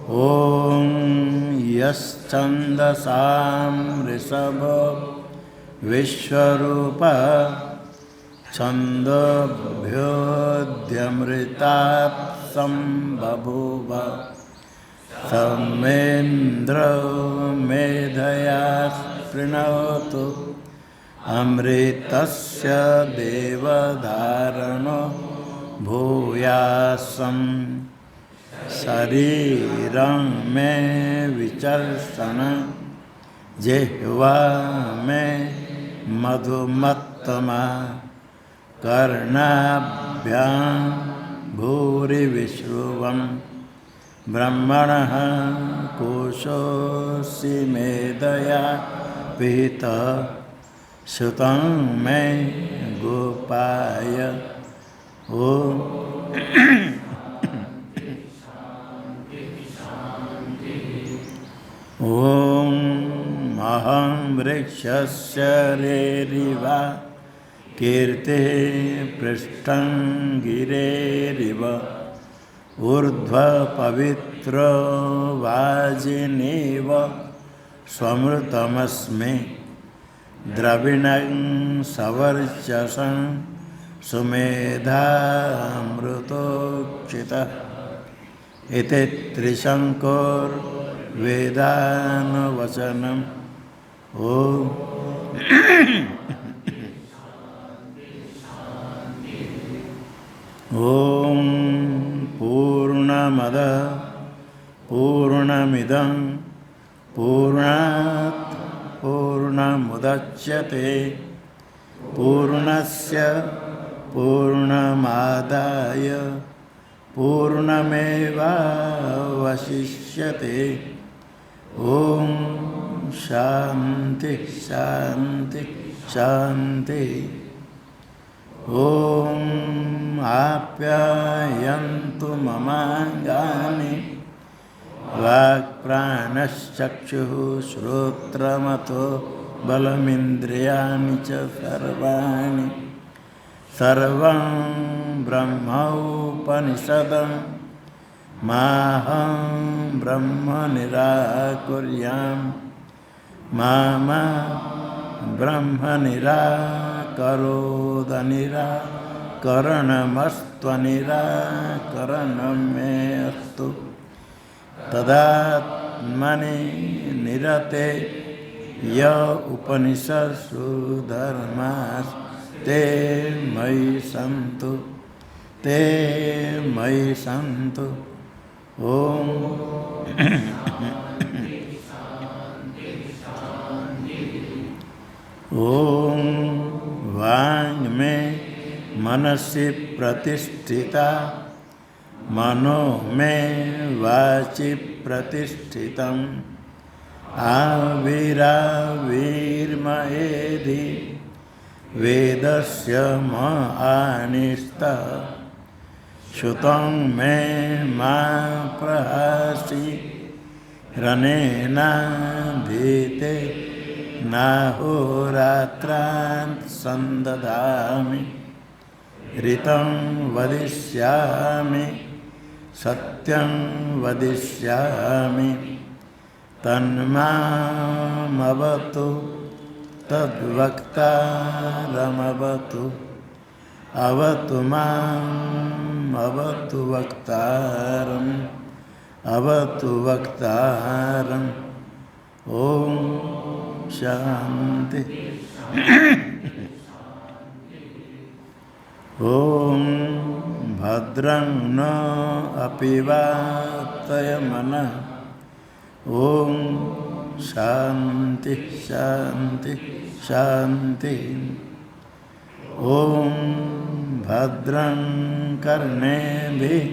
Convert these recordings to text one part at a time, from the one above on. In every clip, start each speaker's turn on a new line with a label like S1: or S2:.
S1: ॐ यश्छन्दसां ऋषभो विश्वरूप छन्दोभ्योऽध्यमृतात् सम्बभूव समेन्द्रो मेधया शृणोतु अमृतस्य देवधारणो भूयासम् शरीरं मे विचर्षण जिह्वा मे मधुमत्तमा कर्णाभ्यां भूरिविश्रुवं ब्रह्मणः कोशोऽसि मेधया पिहितः श्रुतं मे गोपाय ॐ अहं वृक्षस्य रेरिव कीर्तिः पृष्ठं गिरेरिव ऊर्ध्वपवित्रो वाजिनीव स्वमृतमस्मि द्रविणं सवर्चसं सुमेधामृतोक्षितः इति त्रिशङ्कुर्वेदानुवचनम् ॐ पूर्णमद पूर्णमिदं पूर्णात् पूर्णमुदच्यते पूर्णस्य पूर्णमादाय पूर्णमेवावशिष्यते ॐ शान्ति शान्ति शान्ति ॐ आप्यायन्तु ममाङ्गानि वाक्प्राणश्चक्षुः श्रोत्रमतो बलमिन्द्रियाणि च सर्वाणि सर्वं ब्रह्मोपनिषदं माहं ब्रह्म निराकुर्यां मा ब्रह्म निराकरोदनिराकरणमस्त्वनिराकरणं मे अस्तु तदात्मनि निरते य उपनिषत्सु धर्मास्ते मयि सन्तु ते मयि सन्तु ॐ ॐ वाङ् मे मनसि प्रतिष्ठिता मनो मे वाचि प्रतिष्ठितम् आविराविर्मयेधि वेदस्य म आनिस्तः श्रुतं मे मा प्रहासि रनेनाधीते नाहोरात्रान् सन्दधामि ऋतं वदिष्यामि सत्यं वदिष्यामि तन्मामवतु तद्वक्तारमवतु अवतु माम् अवतु वक्तारम् अवतु वक्तारम् ॐ शान्ति ॐ भद्रं न अपि वातयमनः ॐ शान्ति शान्ति शान्ति ॐ भद्रं कर्णेभिः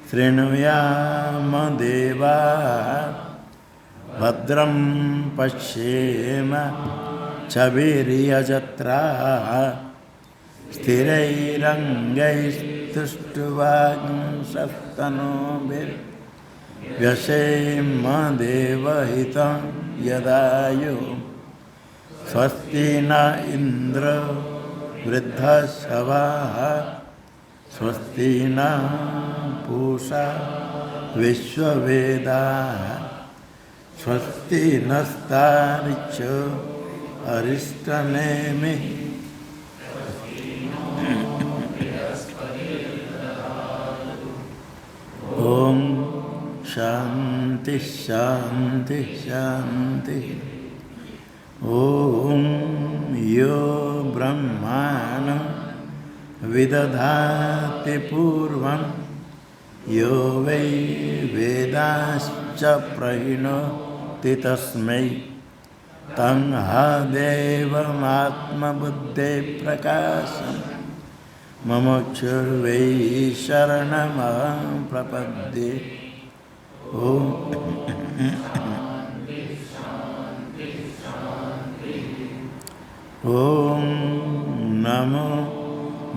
S1: शृणुयाम देवाः भद्रं पश्येम चवीर्यजत्राः स्थिरैरङ्गैस्तुष्टुवांसस्तनूभिर्व्यसेम देवहितं यदायुः स्वस्ति न इंद्र वृद्धश्रवाः स्वस्ति न पूषा विश्ववेदाः स्वस्ति नस्तार्क्ष्यो अरिष्टनेमिः ओम शांति शांति शांति। ओम यो ब्रह्माणं विदधाति पूर्वं यो वै वेदाश्च प्रहिणोति तस्मै तं देवमात्मबुद्धे प्रकाशम् ममोक्षुर्वै शरणमहं प्रपद्ये। ओम ओम नमो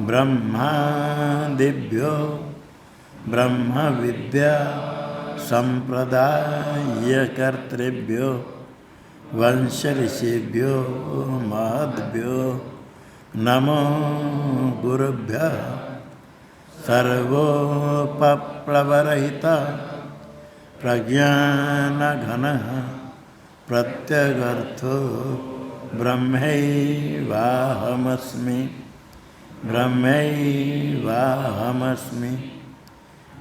S1: ब्रह्मादिभ्यो ब्रह्म विद्या संप्रदायकर्तृभ्यो वंश ऋषिभ्यो महद्भ्यो नमो गुरुभ्यः। सर्वोपप्लवरहित प्रज्ञानघनः प्रत्यगर्थो ब्रह्मैवाहमस्मि ब्रह्मैवाहमस्मि।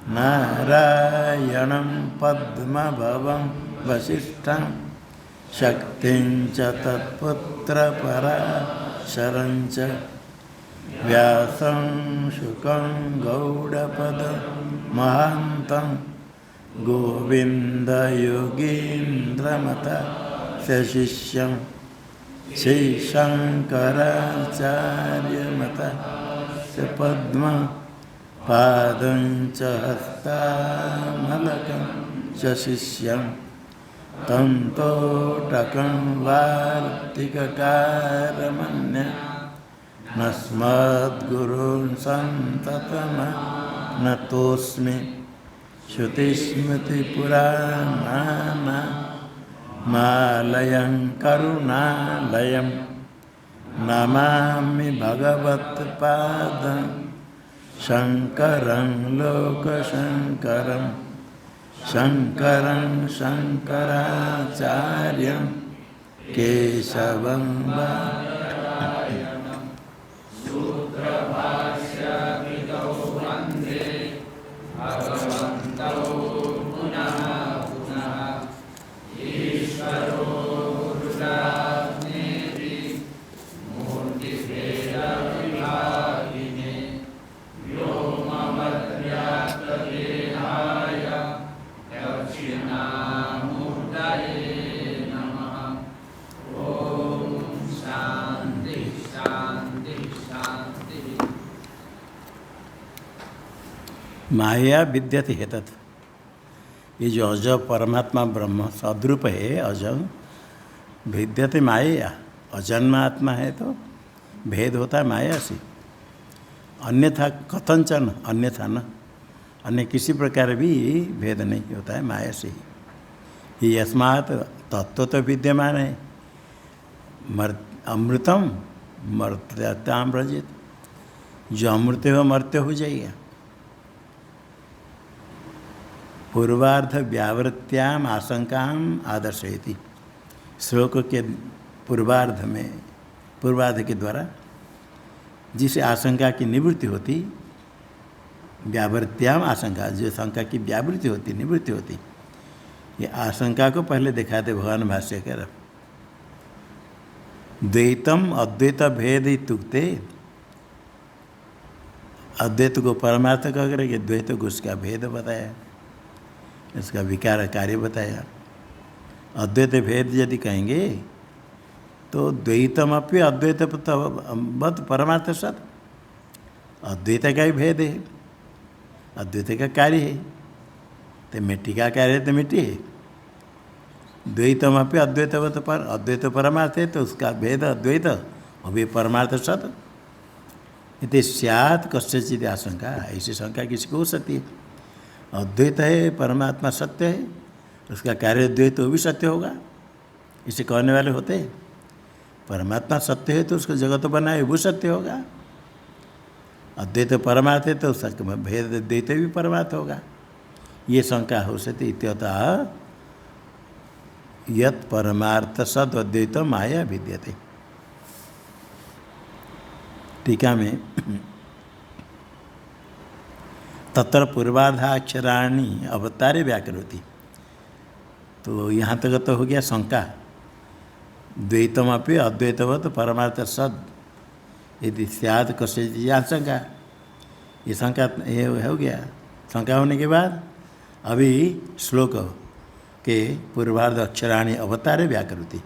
S1: नारायणं पद्मभवं वसिष्ठं शक्तिं च तत्पुत्रपराशरं च व्यासं शुकं गौडपदं महान्तं गोविन्दयोगीन्द्रमतस्य शिष्यं श्रीशङ्कराचार्यमतस्य पद्मपादं च हस्तामलकं च शिष्यं तं तोटकं वार्तिककारमन्यः नस्मद्गुरून् सन्ततमनतोऽस्मि। श्रुतिस्मृतिपुराणानामालयं करुणालयं नमामि भगवत्पादं शङ्करं लोकशङ्करं शङ्करं शङ्कराचार्यं केशवं माया विद्यते है तत्। ये जो अज परमात्मा ब्रह्म सद्रूप है अज विद्यते माया, अजन्मा आत्मा है तो भेद होता है माया से, अन्यथा कथंचन, अन्यथा न, अन्य किसी प्रकार भी भेद नहीं होता है माया से ही। यस्मात् तत्व तो विद्यमान है, अमृतम मर्त्याम रजित, जो अमृत हो मर्त्य हो जाएगा। पूर्वार्ध व्यावृत्याम आशंकाम आदर्शयति, श्लोक के पूर्वार्ध में, पूर्वार्ध के द्वारा जिस आशंका की निवृत्ति होती, व्यावृत्याम आशंका, जो शंका की व्यावृत्ति होती, निवृत्ति होती, ये आशंका को पहले दिखाते भगवान भाष्यकर। द्वैतम अद्वैत भेद इत्युक्ते, अद्वैत को परमार्थ कह करके द्वैत को उसका भेद बताया, इसका विकार कार्य बताया। अद्वैत भेद यदि कहेंगे तो द्वैतमपि अद्वैत परमार्थ सत, अद्वैत का ही भेद है, अद्वैत का कार्य है, तो मिट्टी का कार्य है तो मिट्टी है। द्वैतमपि अद्वैतवत पर, अद्वैत परमार्थ है तो उसका भेद अद्वैत, वो भी परमार्थ सत। इति स्यात् कस्यचित् आशंका, ऐसी शंका किसी को हो सकती है। अद्वैत है, परमात्मा सत्य है, उसका कार्य द्वैत वो भी सत्य होगा, इसे कहने वाले होते हैं। परमात्मा सत्य है तो उसको जगत बनाए वो सत्य होगा, अद्वैत परमार्थ है तो उसका भेद द्वैत भी परमार्थ होगा। ये शंका हो सकती इत्यतः यत् परमार्थ सद अद्वैत माया विद्यते। टीका में तत्र पूर्वाधाक्षराणि अवतारे व्याकरोति। तो यहाँ तक तो हो गया शंका। द्वैतमपि अद्वैतवत परमार्थ सद यदि सैद कस्य आशंका, ये शंका ये हो गया। शंका होने के बाद अभी श्लोक के पूर्वार्ध अक्षराणि अवतारे व्याकरोति।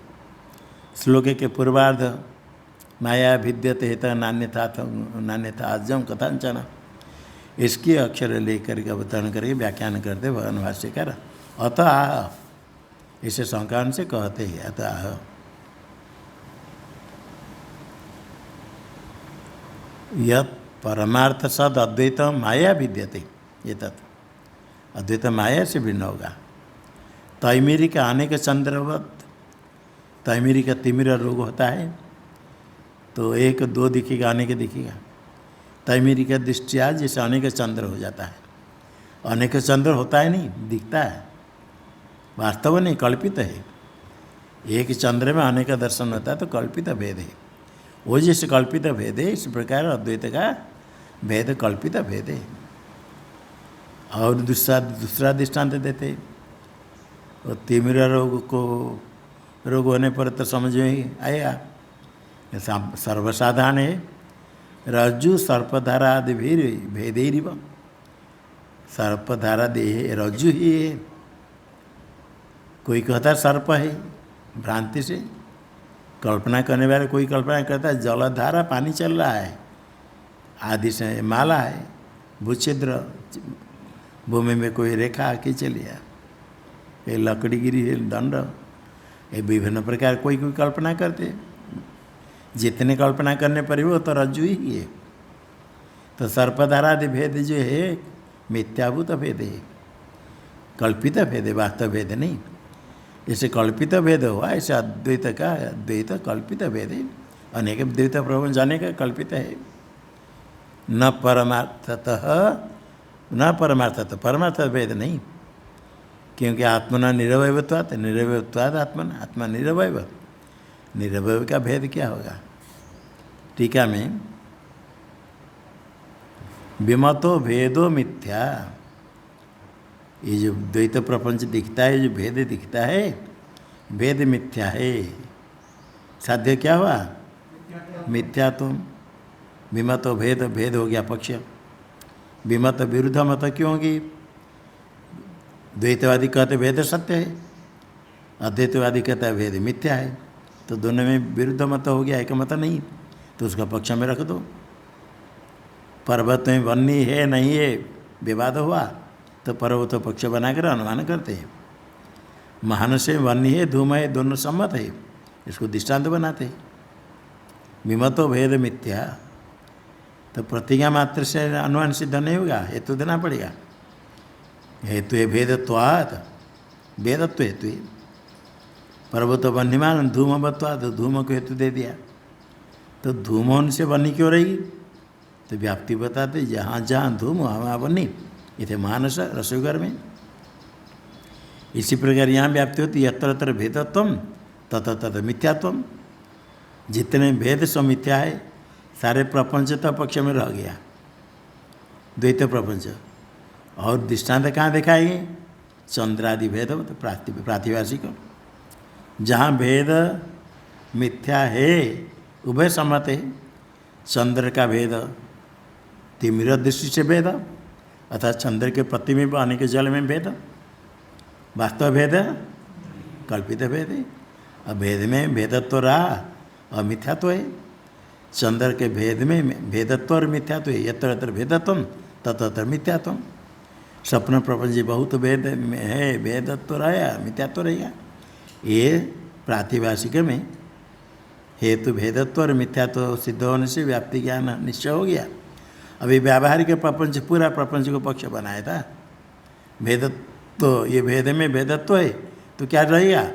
S1: श्लोक के पूर्वार्ध माया भिद्यते हेत नान्यथा आज्यम कथांचन, इसके अक्षर लेकर के अवतरण करके व्याख्यान करते भगवान भाष्यकार। अतः आह, इसे शंका से कहते हैं अतः आह। यत् परमार्थ सद अद्वैत माया विद्यते, ये तत् अद्वैत माया से भिन्न होगा। तैमिरी का अनेक चंद्रवत, तैमिरी का तिमिर रोग होता है तो एक दो दिखेगा अनेक दिखेगा। तैमिरी का दृष्टिया जैसे अनेक चंद्र हो जाता है। अनेक चंद्र होता है नहीं, दिखता है, वास्तव नहीं, कल्पित है। एक चंद्र में अनेक दर्शन होता है तो कल्पित भेद है। वो जैसे कल्पित भेद है इस प्रकार अद्वैत का भेद कल्पित भेद है। और दूसरा दृष्टांत देते, और तिमिर रोग होने पर तो समझ में आया, सर्वसाधारण है। रज्जु सर्पधारादि भी भेदेरिव, सर्पधारा देह रज्जु ही है। कोई कहता सर्प है भ्रांति से, कल्पना करने वाले कोई कल्पना करता है जलधारा पानी चल रहा है, आदि से माला है, भूछिद्र भूमि में कोई रेखा खींच लिया, ये लकड़ी गिरी है दंड, ये विभिन्न प्रकार कोई कल्पना करते। जितने कल्पना करने पर वो तो रज्जु ही है। तो सर्पधारादि भेद जो है मिथ्याभूत भेद है, कल्पित भेद है, वास्तव भेद नहीं। जैसे कल्पित भेद हुआ ऐसे अद्वैत का अद्वैत कल्पित भेद है। अनेक द्वैत प्रपंच अनेक कल्पित है। न परमार्थतः न परमार्थतः, परमार्थ भेद नहीं, क्योंकि आत्मना निरवयत्वात्, निरवयत्वात् आत्मना, आत्मा निरवय, निरवय का भेद क्या होगा। टीका में विमतो भेदो मिथ्या, ये जो द्वैत प्रपंच दिखता है, जो भेद दिखता है, भेद मिथ्या है। साध्य क्या हुआ, मिथ्या। तुम विमतो भेद, भेद हो गया पक्ष। विमत विरुद्ध मत क्यों होगी, द्वैतवादी कहते भेद सत्य है, अद्वैतवादी कहता है भेद मिथ्या है। तो दोनों में विरुद्ध मत हो गया, एक मत नहीं, तो उसका पक्ष में रख दो। पर्वत में वन्नी है नहीं है विवाद हुआ तो पर्वत पक्ष बनाकर अनुमान करते हैं। महान से वन्नी है धूम है दोनों सम्मत है, इसको दृष्टांत बनाते हैं। विमतो भेद मिथ्या, तो प्रतिज्ञा मात्र से अनुमान सिद्ध नहीं होगा, हेतु देना पड़ेगा। हेतु है भेदत्वात्, भेदत्व हेतु है। पर्वत वन्यमान धूमवत्वात्, धूम को हेतु दे दिया, तो धूम से वन्नी क्यों रहेगी, तो व्याप्ति बताते जहाँ जहाँ धूम वहाँ वन्नी। ये थे मानस रसोईघर में। इसी प्रकार यहाँ व्याप्ति होती यत्र यत्र भेदत्वम तत्र तत्र मिथ्यात्वम। जितने भेद सो मिथ्या है, सारे प्रपंच तो पक्ष में रह गया, द्वैत प्रपंच। और दृष्टांत कहाँ दिखाएंगे, चंद्रादि भेद तो प्रातिभाषिक, जहाँ भेद मिथ्या है उभय सम्मत है। चंद्र का भेद तिमिर दृष्टि से भेद, अर्थात चंद्र के प्रतिबिंब आने के जल में भेद, वास्तव भेद कल्पित भेद है। अब भेद में भेदत्व रहा और मिथ्यात्व है। चंद्र के भेद में भेदत्व और मिथ्यात्व है। यत्र यत्र भेदत्वम तत्र तत्र मिथ्यात्वम। स्वप्न प्रपंच बहुत भेद में है, भेदत्व रहेगा मिथ्यात्व रहेगा। ये प्रातिभाषिक में हेतु भेदत्व और मिथ्यात्व सिद्ध होने से व्याप्ति ज्ञान निश्चय हो गया। अभी व्यावहारिक प्रपंच पूरा प्रपंच को पक्ष बनाया था। भेदत्व, ये भेद में भेदत्व है तो क्या रहेगा,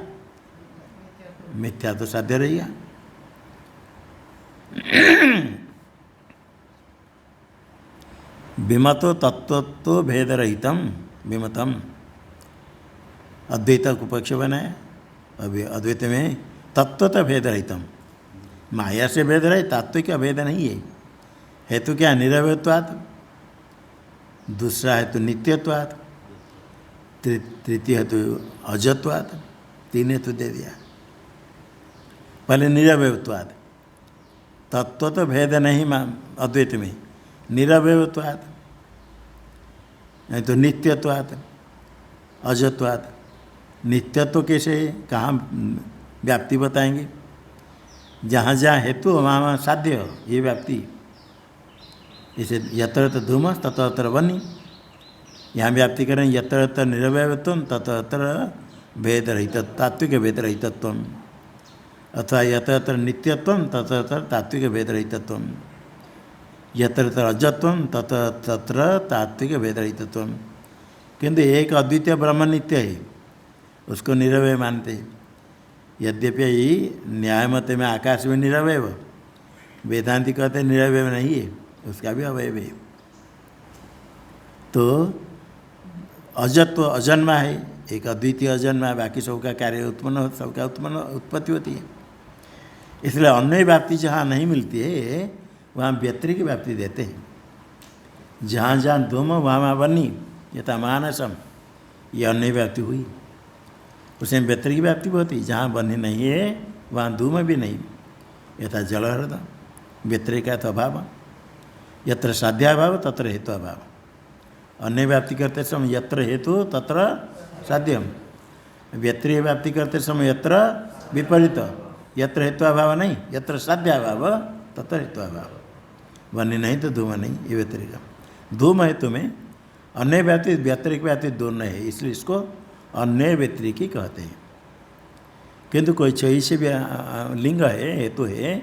S1: मिथ्यात्व साध्य रहेगा। विमतो तत्वत्व भेद रहितम, विमतम। अद्वैत को पक्ष बनाया। अभी अद्वैत में तत्वतः भेद रहितम, माया से भेद रहे, तात्विक भेद नहीं है। हेतु क्या? निरवयत्वात्, दूसरा हेतु नित्यत्वात्, तृतीय हेतु अजत्वात्, तीन हेतु दे दिया। पहले निरवयत्वात्, तत्व तो भेद नहीं अद्वैत में, निरवयत्वात्, नहीं तो नित्यत्वात्, अजत्वात्। नित्यत्व कैसे, कहाँ व्याप्ति बताएंगे? जहाँ जहाँ हेतु वहाँ वहाँ साध्य, ये व्याप्ति। जैसे यत्र यत्र धूम तत्र तत्र वन्य, यहाँ व्याप्ति करें यत्र यत्र निरवयत्वं तत्र तत्र भेद रहित, तात्विक भेद रहितत्वम्, अथवा यत्र यत्र नित्यत्वं तत्र तत्र तात्विक भेद रहितत्वम्, यत्र यत्र अजत्वं तत्र तत्र तात्विक भेद रहितत्वम्। किंतु एक अद्वितीय ब्रह्म नित्य है, उसको निरवय मानते हैं। यद्यपि न्याय मत में आकाश में निरवय, वेदांति कहते निरवय नहीं है, उसका भी अवयव है। तो अजत्व अजन्मा है, एक अद्वितीय अजन्मा है, बाकी सबका कार्य उत्पन्न, सबका उत्पत्ति होती है। इसलिए अन्य व्याप्ति जहाँ नहीं मिलती है वहाँ व्यतिरिक्त व्याप्ति देते हैं। जहाँ जहाँ धूम वहाँ वहाँ बनी, यथा मानसम, ये अन्य व्याप्ति हुई, उसमें व्यतिरिक्त व्याप्ति भी होती। जहाँ बनी नहीं है वहाँ धूम भी नहीं, यथा जल हृदय, व्यतिरिक्त अभाव, यत्र साध्याभाव तत्र हेतु अभाव। अन्य व्याप्ति करते समय यत्र हेतु तत्र साध्यम, व्यतिरिक्त व्याप्ति करते समय यत्र विपरीत, यत्र हेतु अभाव नहीं, यत्र साध्याभाव तत्र हेतु अभाव। बनी नहीं तो धूम नहीं, ये व्यतिरिक्त। धूम हेतु में अन्य व्याप्ति व्यतिरिक्त व्याप्ति दोनों है, इसलिए इसको अन्य व्यतिरिक्त ही कहते हैं। किंतु कोई चई से भी लिंग है, हेतु है,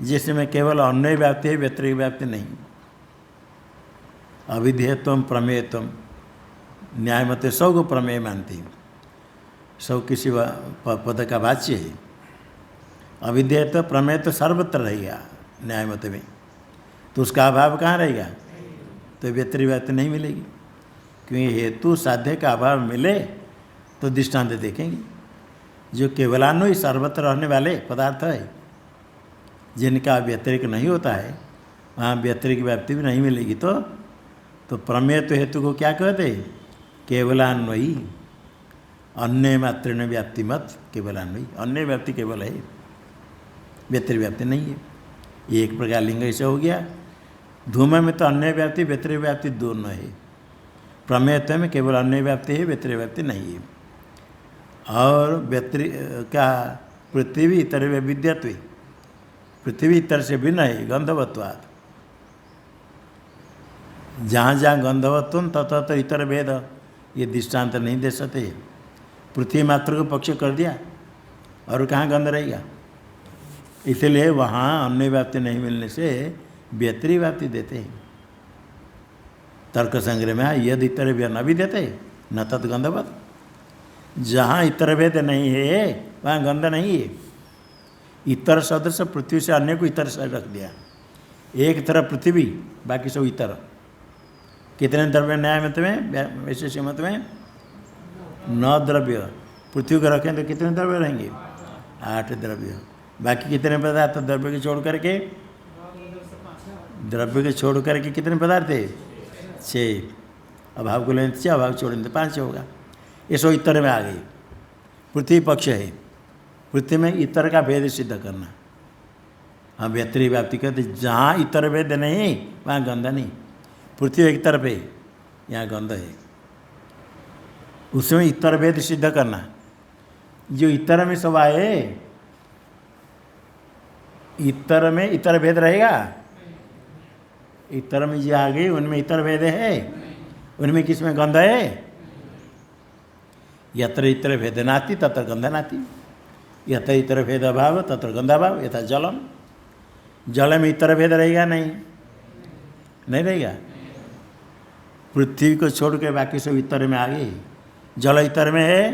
S1: जिसमें केवल अन्य व्याप्ति है, व्यतिरिक्त व्याप्ति नहीं। अविधेयत्वम प्रमेयत्वम, न्याय मत सब को प्रमेय मानते हैं, सब किसी पद का वाच्य है। अविधेयत्व प्रमेय तो सर्वत्र रहेगा न्याय मत में, तो उसका अभाव कहाँ रहेगा? तो व्यतिरिक्त व्याप्ति नहीं मिलेगी, क्योंकि हेतु साध्य का अभाव मिले तो दृष्टांत देखेंगे। जो केवलान्वयी सर्वत्र रहने वाले पदार्थ है, जिनका व्यतिरिक्त नहीं होता है, वहाँ व्यतिरिक्त व्याप्ति भी नहीं मिलेगी। तो प्रमेय तो हेतु को क्या कहते हैं? केवलान्वयी, अन्य मात्र व्याप्ति मत केवलान्वयी, अन्य व्याप्ति केवल है, व्यतिरिक्त व्याप्ति नहीं है। ये एक प्रकार लिंग ऐसे हो गया। धूम में तो अन्य व्याप्ति व्यतिरिक्त व्याप्ति दोनों है, प्रमेयत्व में केवल अन्य व्याप्ति है, व्यतिरिक्त व्याप्ति नहीं है। और व्यतिरिक्त क्या? पृथ्वी इतर विद्यत्व, पृथ्वी इतर से भिन्न है, गंधवत्वात्। जहाँ जहाँ गंधवत्व तथा तो इतर भेद, ये दृष्टांत नहीं दे सकते। पृथ्वी मात्र को पक्ष कर दिया, और कहाँ गंध रहेगा? इसलिए वहाँ अन्य व्याप्ति नहीं मिलने से व्यतिरिक्त व्याप्ति देते हैं। तर्क संग्रह में यदि इतर भेद न भी देते न तद गंधवत, जहाँ इतर भेद नहीं है वहाँ गंध नहीं है। इतर सदस्य पृथ्वी से अन्य को इतर से रख दिया, एक तरफ पृथ्वी बाकी सब इतर। कितने द्रव्य न्याय मत में, वैशेष मत में 9 द्रव्य। पृथ्वी को रखें तो कितने द्रव्य रहेंगे? 8 द्रव्य। बाकी कितने पदार्थ? द्रव्य के छोड़ करके, द्रव्य के छोड़ करके कितने पदार्थ है? 6। अभाव को लेने 6, अभाव छोड़ने तो 5 होगा। ये सो इतर में आ गई। पृथ्वी पक्ष है, पृथ्वी में इतर का भेद सिद्ध करना। हम व्यतिरिक्त व्याप्ति कहते, जहाँ इतर भेद नहीं वहाँ गंध नहीं। पृथ्वी एक तरफ है, यहाँ गंध है, उसमें इतर भेद सिद्ध करना। जो इतर में सब आए, इतर में इतर भेद रहेगा? इतर में जो आ गई उनमें इतर भेद है, उनमें किसमें गंध है? यत्र इतर भेद नाती तत्र गंध नाती, यत्र इतर भेद अभाव तत्र गंधाभाव। यथा जलम, जल में इतर भेद रहेगा? नहीं, नहीं रहेगा। पृथ्वी को छोड़ के बाकी सब इतर में आ गई। जल इतर में है,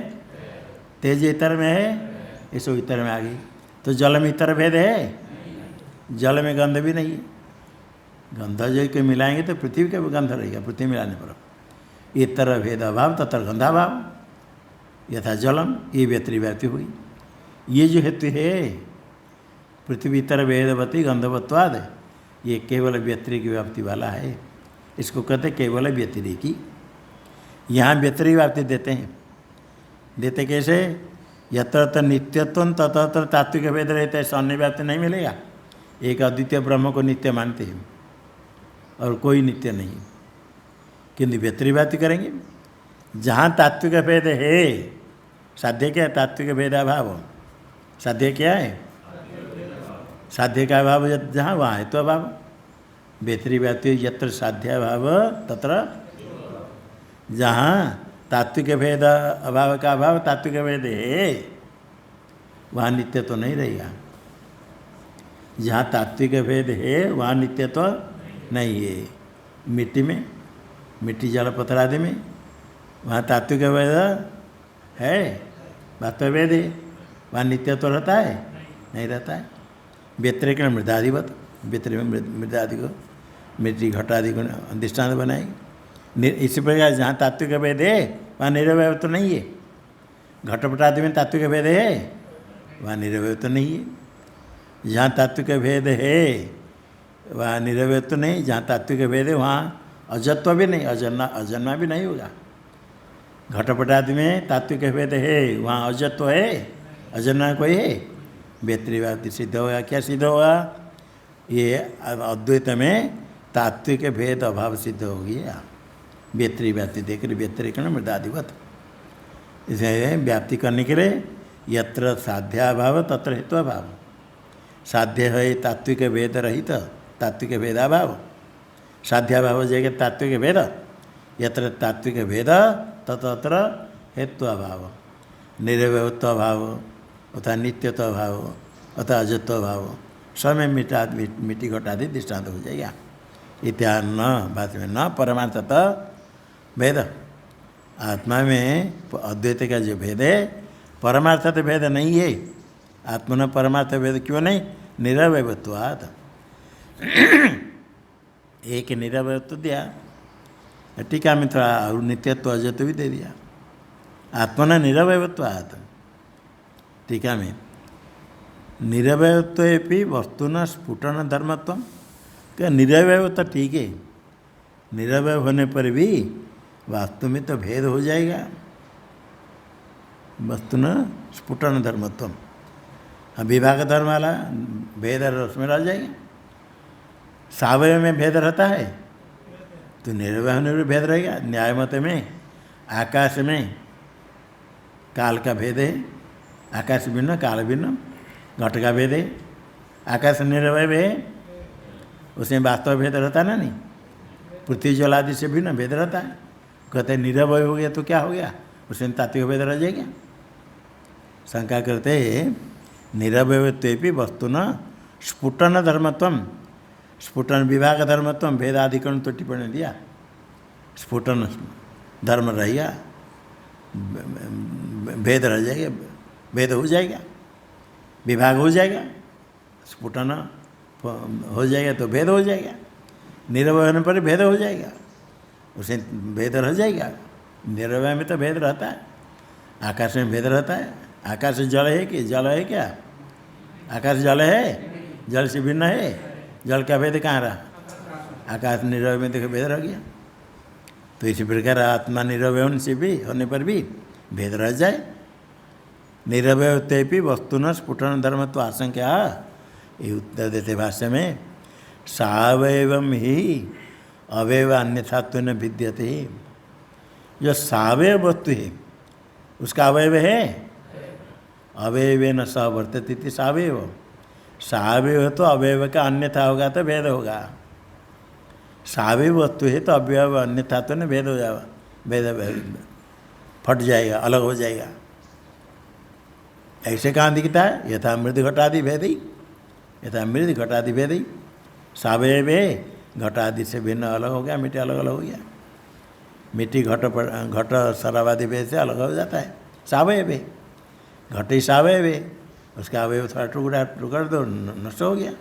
S1: तेज इतर में है, ये सब इतर में आ गई। तो जल में इतर भेद है? जल में गंध भी नहीं है। गंध जो के मिलाएंगे तो पृथ्वी का गंध रहेगा, पृथ्वी मिलाने पर। इतर भेद अभाव तत्र गंधाभाव यथा जलम, ये व्यतिव्याप्ति हुई। ये जो हेतु है पृथ्वी इतर भेदवती गंधवत्वाद, ये केवल व्यतिरिक व्याप्ति वाला है, इसको कहते केवल व्यतिरिकी। यहाँ व्यतिरिक व्याप्ति देते हैं, देते कैसे? यत्र नित्यत्व तत्र तात्विक भेद रहता है, अन्य व्याप्ति नहीं मिलेगा। एक अद्वितीय ब्रह्म को नित्य मानते हैं और कोई नित्य नहीं, किंतु व्यतिरिक व्याप्ति करेंगे। जहाँ तात्विक भेद है, साध्य क्या है? तात्विक भेदाभाव। साध्य क्या है? साध्य का अभाव जहाँ वहाँ है तो अभाव। व्यतिरिक व्याप्ति यत्र साध्याभाव तत्र, जहाँ तात्विक भेद अभाव का अभाव तात्विक भेद है वहाँ नित्य तो नहीं रहेगा। जहाँ तात्विक भेद है वहाँ नित्य तो नहीं है। मिट्टी में, मिट्टी जल पत्थर आदि में वहाँ तात्विक भेद है, वास्तव भेद है, वहाँ नित्य तो रहता है? नहीं रहता है। व्यतिरिक मृदाधिवत, व्यतिरिक मृदादि को, मिट्टी घटादि को दृष्टांत बनाएगी। इसी प्रकार जहाँ तात्विक भेद है वहाँ निरवय तो नहीं है। घटपट आदि में तात्विक भेद है, वहाँ निरवय तो नहीं है। जहाँ तात्विक भेद है वहाँ निरवय तो नहीं, जहाँ तात्विक भेद है वहाँ अजत्व भी नहीं, अजन्मा भी नहीं होगा। घटपट आदि में तात्विक भेद है, वहाँ अजत्व है, अजन्मा कोई है। व्यतिरिक सिद्ध होगा। क्या सिद्ध होगा? ये अद्वैत में तात्विक भेद अभाव सिद्ध हो गया। व्यतिरिक व्याप्ति देकर व्यतिरिक मृदाधिवत, इसे व्याप्ति करने के लिए यत्र साध्याभाव तत्र हेत्वाभाव। साध्य है तात्विक भेद रहित, तात्विक भेदाभाव। साध्याभाव जगह तात्विक भेद, यत्र तात्विक भेद तत्र हेत्वाभाव। निरवयत्व भाव अथा नित्यत्व भाव अथा अजत्व भाव, समय मिट्टी घटादि दृष्टांत हो जाएगा। इत्या न बात में न परमार्थतः भेद। आत्मा में अद्वैत का जो भेद है परमार्थत भेद नहीं है। आत्मा न परमार्थ भेद क्यों नहीं? निरवयत्वात्। एक निरवयत्व दिया, टीका में थोड़ा और नित्यत्व अजत्व भी दे दिया। आत्मना निरवयत्वात्, टीका में निरवयत्वे वस्तुना स्फुटन धर्मत्व। क्या निरवय तो ठीक है, निरवय होने पर भी वास्तव में तो भेद हो जाएगा। वस्तुना स्फुटन धर्मत्व, विभाग धर्म वाला भेद उसमें रह जाएगा। सावयव में भेद रहता है तो निरवय होने पर भेद रहेगा। न्याय मत में आकाश में काल का भेद है, आकाश भिन्न काल भिन्न, घट का भेद है। आकाश निरवय है, उसमें वास्तव भेद रहता ना नहीं। पृथ्वी जल आदि से भिन्न भेद रहता है। कहते हैं निरवय हो गया तो क्या हो गया? उसमें तात्विक भेद रह जाएगा। शंका करते हैं निरवयत्वेपि वस्तुना स्फुटन धर्मत्व, स्फुटन विभाग धर्मत्व भेदाधिकरण तो टिप्पणी दिया। स्फुटन धर्म रहेगा, भेद रह जाएगा, भेद हो जाएगा, विभाग हो जाएगा, स्फुटन हो जाएगा तो भेद हो जाएगा। निरवय होने पर भेद हो जाएगा, उसे भेद रह जाएगा। निरवय में तो भेद रहता है, आकाश में भेद रहता है। आकाश जल है कि जल है क्या? आकाश जल है, जल से भिन्न है। जल का भेद कहाँ रहा? आकाश निरवय में देखो भेद रह गया। तो इसी प्रकार आत्मा निरवय होने पर भी भेद रह जाए। निरवयत्वेपि वस्तुन स्फुटन धर्मत्व आशंका, ये उत्तर देते भाष्य में सावयवम ही अवयव अन्यथात्व न विद्यते। जो सावयव वस्तु है उसका अवयव है, अवयवेन स वर्तते इति सावयव। सावयव तो अवयव का अन्यथा होगा तो भेद होगा। सावयव वस्तु है तो अवयव अन्यथा तो न भेद हो जाएगा, भेद फट जाएगा, अलग हो जाएगा। ऐसे कहाँ दिखता है? यथा मृद घटादि भेदी, यथा मृद घटादि भेदी। सावयव घटादि से भिन्न अलग हो गया, मिट्टी अलग अलग हो गया। मिट्टी घट शराबादि भेद से अलग हो जाता है। सावयव है, घट ही सावयव है, उसका अवयव थोड़ा टुकड़ा टुकड़ दो नष्ट हो गया।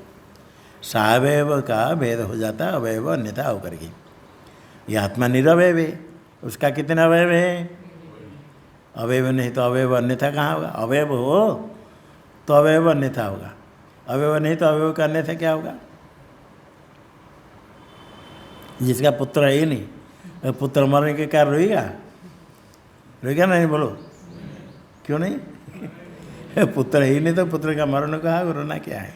S1: सावयव का भेद हो जाता है अवयव अन्यथा होकर के। ये आत्मा निरवयव है, उसका कितने अवयव है? अवयव नहीं तो अवयव अन्यथा कहाँ होगा? अवयव हो तो अवयव अन्यथा होगा, अवयव नहीं तो अवयव का अन्यथा क्या होगा? जिसका पुत्र है ही नहीं, पुत्र मरने के कारण रोएगा? रोएगा नहीं? बोलो क्यों नहीं? पुत्र है ही नहीं तो पुत्र का मरण कहा, रोना क्या है?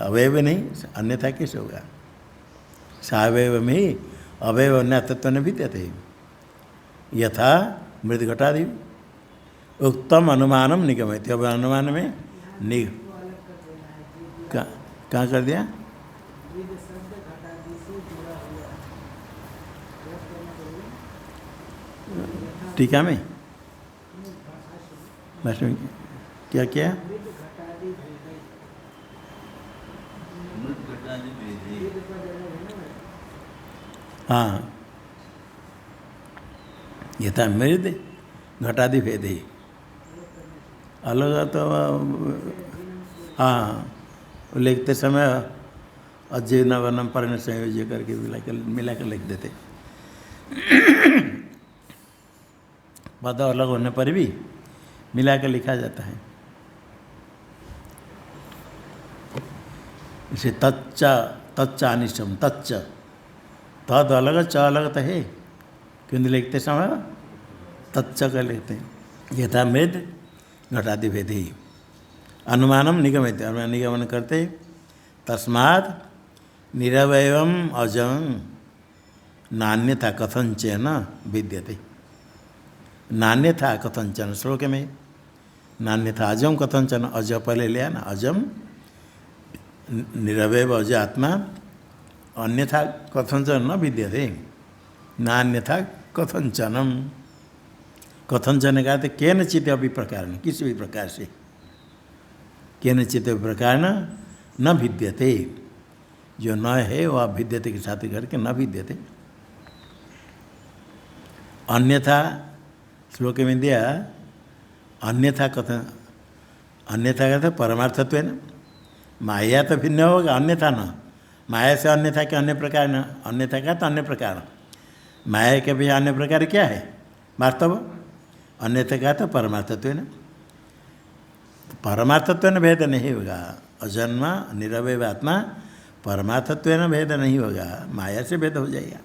S1: अवयव नहीं, अन्यथा कैसे होगा? सावयव में ही अवयव अन्य तत्व न विद्यते यथा मृद घटादि उत्तम अनुमानम निगमयति। अब अनुमान में कहाँ कर दिया? टीका में क्या क्या? हाँ, यथा मृद घटादि भेद ही अलग तो हाँ, लिखते समय अजय नवनम पर्ण संयोज्य करके मिला कर लिख देते। पद अलग होने पर भी मिला कर लिखा जाता है। इसे तच्च तच्च अनिष्टम, तच्च तद अलग च अलग तो है, किंतु लिखते समय तच्च कर लिखते हैं। यथा मृद घटादि भेदी अनुमानम निगमित, निगमन करते तस्मात् निरवयवम अजं नान्यथा कथंचन विद्यते। नान्यथा कथंचन श्लोक में नान्यथा अजम कथंचन, अज पहले लिया ना, अजम निरवयव अज आत्मा, अन्यथा कथंचन न विद्यते। नान्यथा कथंचनम, कथंचन का केनचित अभी प्रकार, किसी भी प्रकार से, केनचित प्रकार न विद्यते, जो न है वह विद्यते के साथ करके न विद्यते। अन्यथा श्लोक में दिया अन्यथा कथन, अन्यथा कहते परमार्थत्व है ना, माया तो भिन्न होगा, अन्यथा न, माया से अन्यथा के अन्य प्रकार न, अन्यथा का तो अन्य प्रकार, माया के भी अन्य प्रकार क्या है? वास्तव। अन्यथा का तो परमार्थत्व है ना, परमार्थत्व न भेद नहीं होगा। अजन्मा निरवय आत्मा परमार्थत्व न भेद नहीं होगा, माया से भेद हो जाएगा।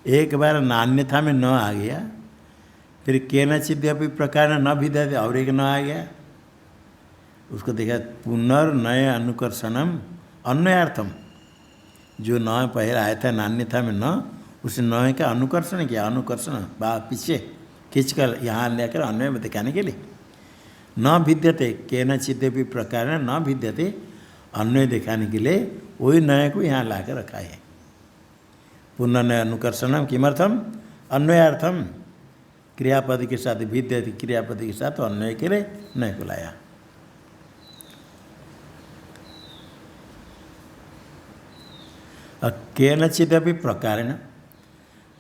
S1: एक बार नान्यथा में न आ गया, फिर केनचित् अपि प्रकार न विद्यते, और एक न आ गया, उसको देखा पुनर्नय अनुकर्षणम अन्वयार्थम, जो न पहले आया था नान्यथा में न, उस न का अनुकर्षण किया, अनुकर्षण पीछे खींच कर यहाँ लेकर अन्वय में दिखाने के लिए। न भिद्यते केनचित् अपि प्रकार न भिद्यते, अन्वय दिखाने के लिए वही नय को यहाँ ला कर रखा है। पुनर्नय अनुकर्षणम किमर्थम? अन्वयार्थम, क्रियापद के साथ भिद्यते, क्रियापद के साथ अन्वय के लिए नय को लाया। केनचित् अपि प्रकारेण,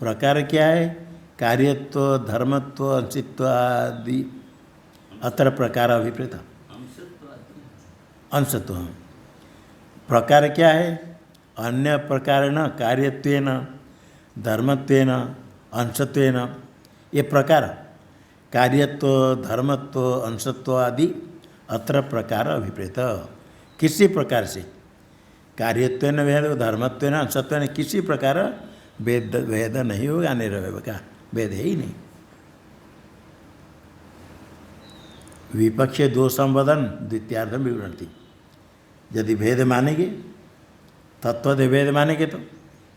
S1: प्रकार क्या है? कार्यत्व धर्मत्व अंशित्व आदि, अत्र प्रकार अभिप्रेत अंशत्व। प्रकार क्या है? अन्य प्रकारेण कार्यत्वेन धर्मत्वेन अंशत्वेन, ये प्रकार कार्यत्व धर्मत्व अंशत्व आदि अत्र प्रकार अभिप्रेत। किसी प्रकार से कार्यत्वेन भेद धर्मत्वेन अंशत्वेन किसी प्रकार भेद भेद नहीं होगा, निरवय का भेद है ही नहीं। विपक्षे दो संवदन द्वितीयार्धम विवरणति, यदि भेद मानेंगे तत्वद भेद मानेंगे तो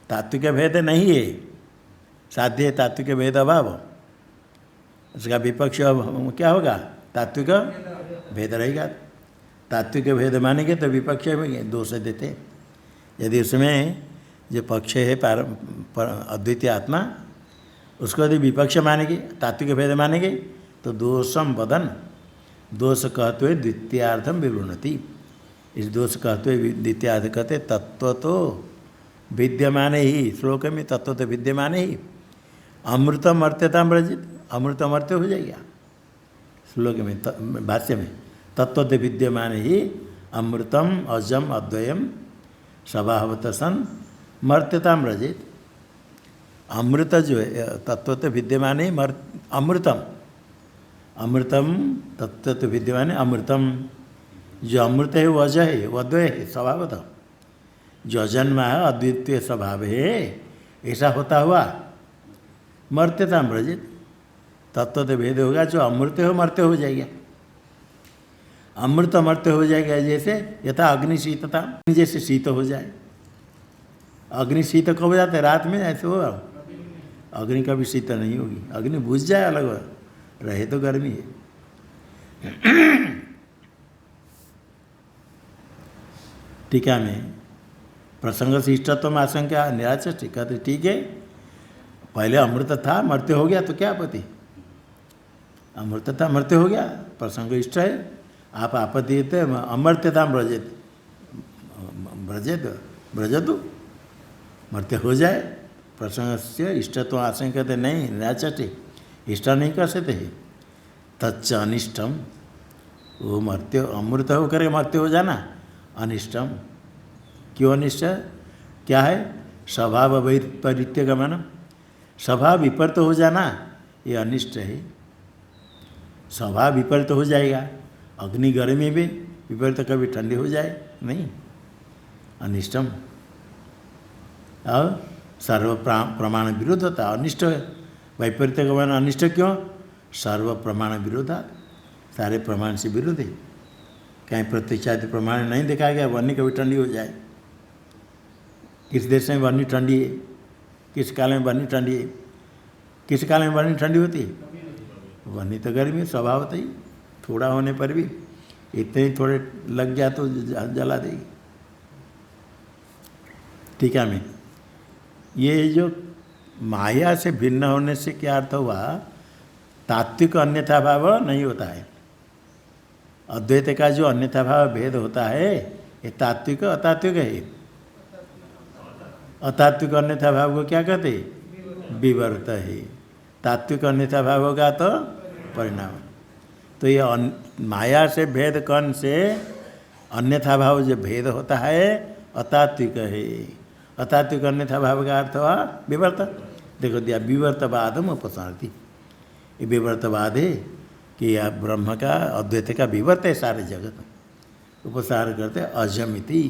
S1: तात्विक भेद नहीं है, साध्य तात्विक भेद अभाव, उसका विपक्ष क्या होगा? तात्विक भेद रहेगा। तात्विक भेद मानेंगे तो विपक्ष दोष देते। यदि उसमें जो पक्ष है अद्वितीय आत्मा, उसको यदि विपक्ष मानेंगे, तात्विक भेद मानेंगे तो दोषम वदन, दोष कहते हुए द्वितीयार्धम विवृणति। इस दोष कहते हुए द्वितीयार्ध कहते तत्व तो विद्यमान ही, श्लोक में तत्व तो विद्यमान ही, अमृतम अर्त्यता मर्जित, अमृतम अर्त्य हो जाएगा। श्लोक में भाष्य में तत्व तो विद्यमान ही अमृतम अजम अद्वयम स्वभावत सन मर्त्यता रजित, अमृत जो है तत्व तो विद्यमान है अमृतम, अमृतम तत्व तो विद्यमान है अमृतम। जो अमृत है वो अजय है, वो अद्वय है स्वभावतः। जो अजन्मा है अद्वितीय स्वभाव है, ऐसा होता हुआ मर्त्यता मृजित तत्व तो भेद होगा। जो अमृत हो मर्त्य हो जाएगा, अमृत मर्त्य हो जाएगा। जैसे यथा अग्नि शीतता, जैसे शीत हो जाए। अग्नि शीत कब हो जाता है? रात में ऐसे हो। अग्नि कभी शीत नहीं होगी, अग्नि बुझ जाए अलग रहे तो गर्मी है। टीका में प्रसंग से इष्टत्व में आशंका निराचर टीका तो ठीक है। पहले अमृत था मर्त्य हो गया तो क्या आपत्ति? अमृत था मर्त्य हो गया, प्रसंग इष्ट है। आप आपत्ति देते अमर्त्यता ब्रजेत, ब्रजतु मर्त्य हो जाए। प्रसंग से इष्टत्व आशंका कहते नहीं, निराचर इष्ट नहीं कर सकते। तच्च अनिष्टम, वो मर्त्य अमृत होकर मर्त्य हो जाना अनिष्टम। क्यों अनिष्ट? क्या है? स्वभाव वैपरीत्य गमन, स्वभाव विपरीत हो जाना ये अनिष्ट है। स्वभाव विपरीत हो जाएगा, अग्नि गर्मी में विपरीत कभी ठंडी हो जाए नहीं, अनिष्टम। और सर्व प्रमाण विरोध होता अनिष्ट है। वैपरीत्य गमन अनिष्ट क्यों? सर्व प्रमाण विरोधा, सारे प्रमाण से विरोध है। कहीं प्रत्यक्षादि प्रमाण नहीं देखा गया वन्य कभी ठंडी हो जाए। किस देश में वन्य ठंडी है? किस काल में वन्य ठंडी है? किस काल में वन्य ठंडी होती है? वन्य तो गर्मी स्वभाव ही, थोड़ा होने पर भी इतने ही थोड़े लग गया तो जला देगी। ठीक है। मैं ये जो माया से भिन्न होने से क्या अर्थ हुआ? तात्विक अन्यथा भाव नहीं होता है। अद्वैत का जो अन्यथा भाव भेद होता है ये तात्विक अतात्विक है। अतात्विक अन्यथा भाव को क्या कहते? विवर्त है। तात्विक अन्यथा भाव होगा तो परिणाम। तो ये माया से भेद कर्ण से अन्यथा भाव जो भेद होता है अतात्विक है। अतात्विक अन्यथा भाव का अर्थ हुआ विवर्त। देखो दिया विवर्तवादम उपसारती, ये विवर्तवाद है कि यह ब्रह्म का अद्वैत का विवर्त है सारे जगत। उपसार करते अजमिति,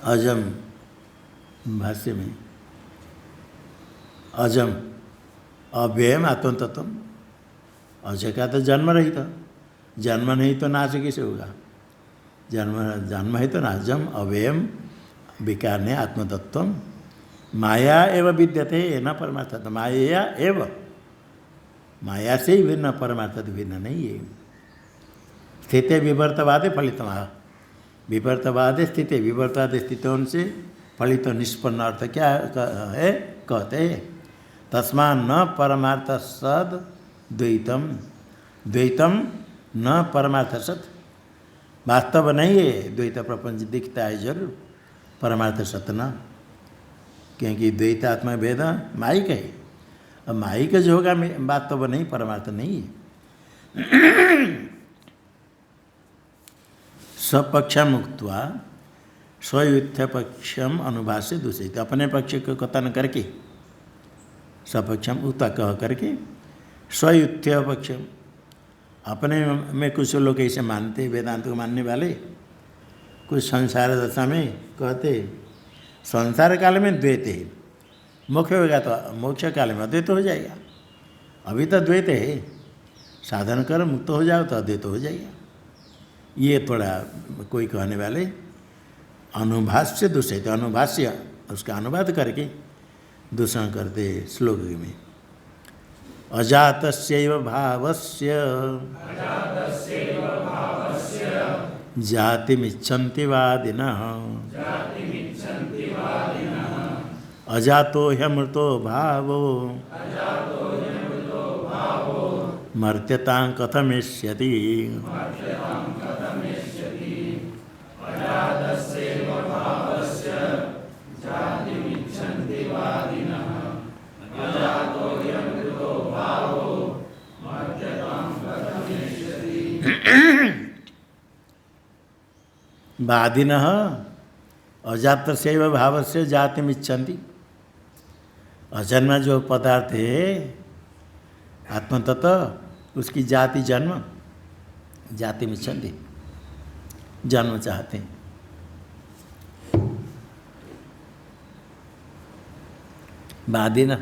S1: अजम भाष्य में अजम अव्ययम आत्मतत्व। अजय का तो जन्म रही था, जन्म नहीं तो नाश कैसे होगा? जन्म है तो नाजम अव्ययम विकार ने आत्मतत्व। माया एवं विद्यते न परमार्थ, माया एवं, माया से ही भिन्न, परमार्थ भिन्न नहीं है। स्थित विवर्तवादे फलित, विवर्तवाद स्थित, विवर्तवाद स्थितों से फलित निष्पन्न अर्थ क्या है? कहते हैं तस्मा न परमार्थ सद द्वैतम, द्वैतम न परमार्थ सत। वास्तव नहीं है द्वैत प्रपंच, दिखता है जरूर, परमार्थ सत न। क्योंकि द्वैतात्मा भेद माइक है, अब माइक जो होगा वास्तव नहीं, परमार्थ नहीं है। स्वपक्षम उक्त्वा स्वयुत्थ पक्षम अनुभाष्य दूषित, अपने पक्ष को कथन करके स्वपक्षम उक्ता कह करके स्वयुत्थ पक्षम, अपने में कुछ लोग ऐसे मानते, वेदांत को मानने वाले कुछ संसार दशा में कहते संसार काल में द्वैत है, मोक्ष होगा तो मोक्ष काल में अद्वैत हो जाएगा। अभी तो द्वैत है, साधन कर मुक्त हो जाओ तो अद्वैत हो जाएगा। ये थोड़ा कोई कहने वाले अनुभाष्य दूषित, अनुभाष्य उसका अनुवाद करके दूषण करते श्लोक में। अजातस्यैव भावस्य जातिमिच्छन्ति वादिनः, अजातो ह्यमृतो भावो मर्त्यतां कथमिष्यति। वादिनः अजात से भाव से जाति मिच्छन्ति। अजन्मा जो पदार्थ है आत्मतत्व उसकी जाति जन्म जाति मिच्छन्ति, जन्म चाहते हैं। वादी न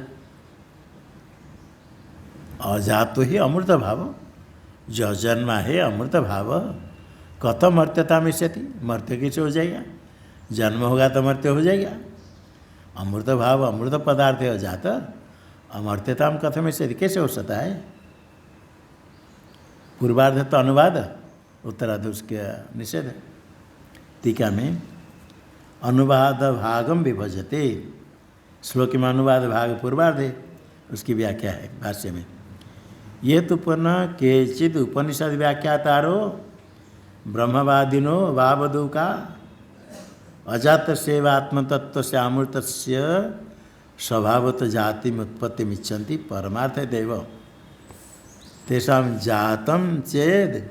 S1: अजात ही अमृत भाव, जो अजन्मा है अमृत भाव कथम मर्त्यता मिश्यति, मर्त्य कैसे हो जाएगा? जन्म होगा तो मर्त्य हो जाएगा। अमृत भाव अमृत पदार्थ है अजात, अमर्त्यता में कथम मिश्यति, कैसे हो सकता है? पूर्वार्ध तो अनुवाद, उत्तरार्ध उसके निषेध है। टीका में अनुवाद भागम विभजते, श्लोक में अनुवाद भाग पूर्वार्ध है, उसकी व्याख्या है भाष्य में। ये तो पुनः केचिद उपनिषद व्याख्यातारो ब्रह्मवादिनो वावदु का अजात सेव आत्मतत्व से अमृत स्वभावत जाति में उत्पत्ति मिच्छन्ति परमार्थ देव तेषा जातम चेद,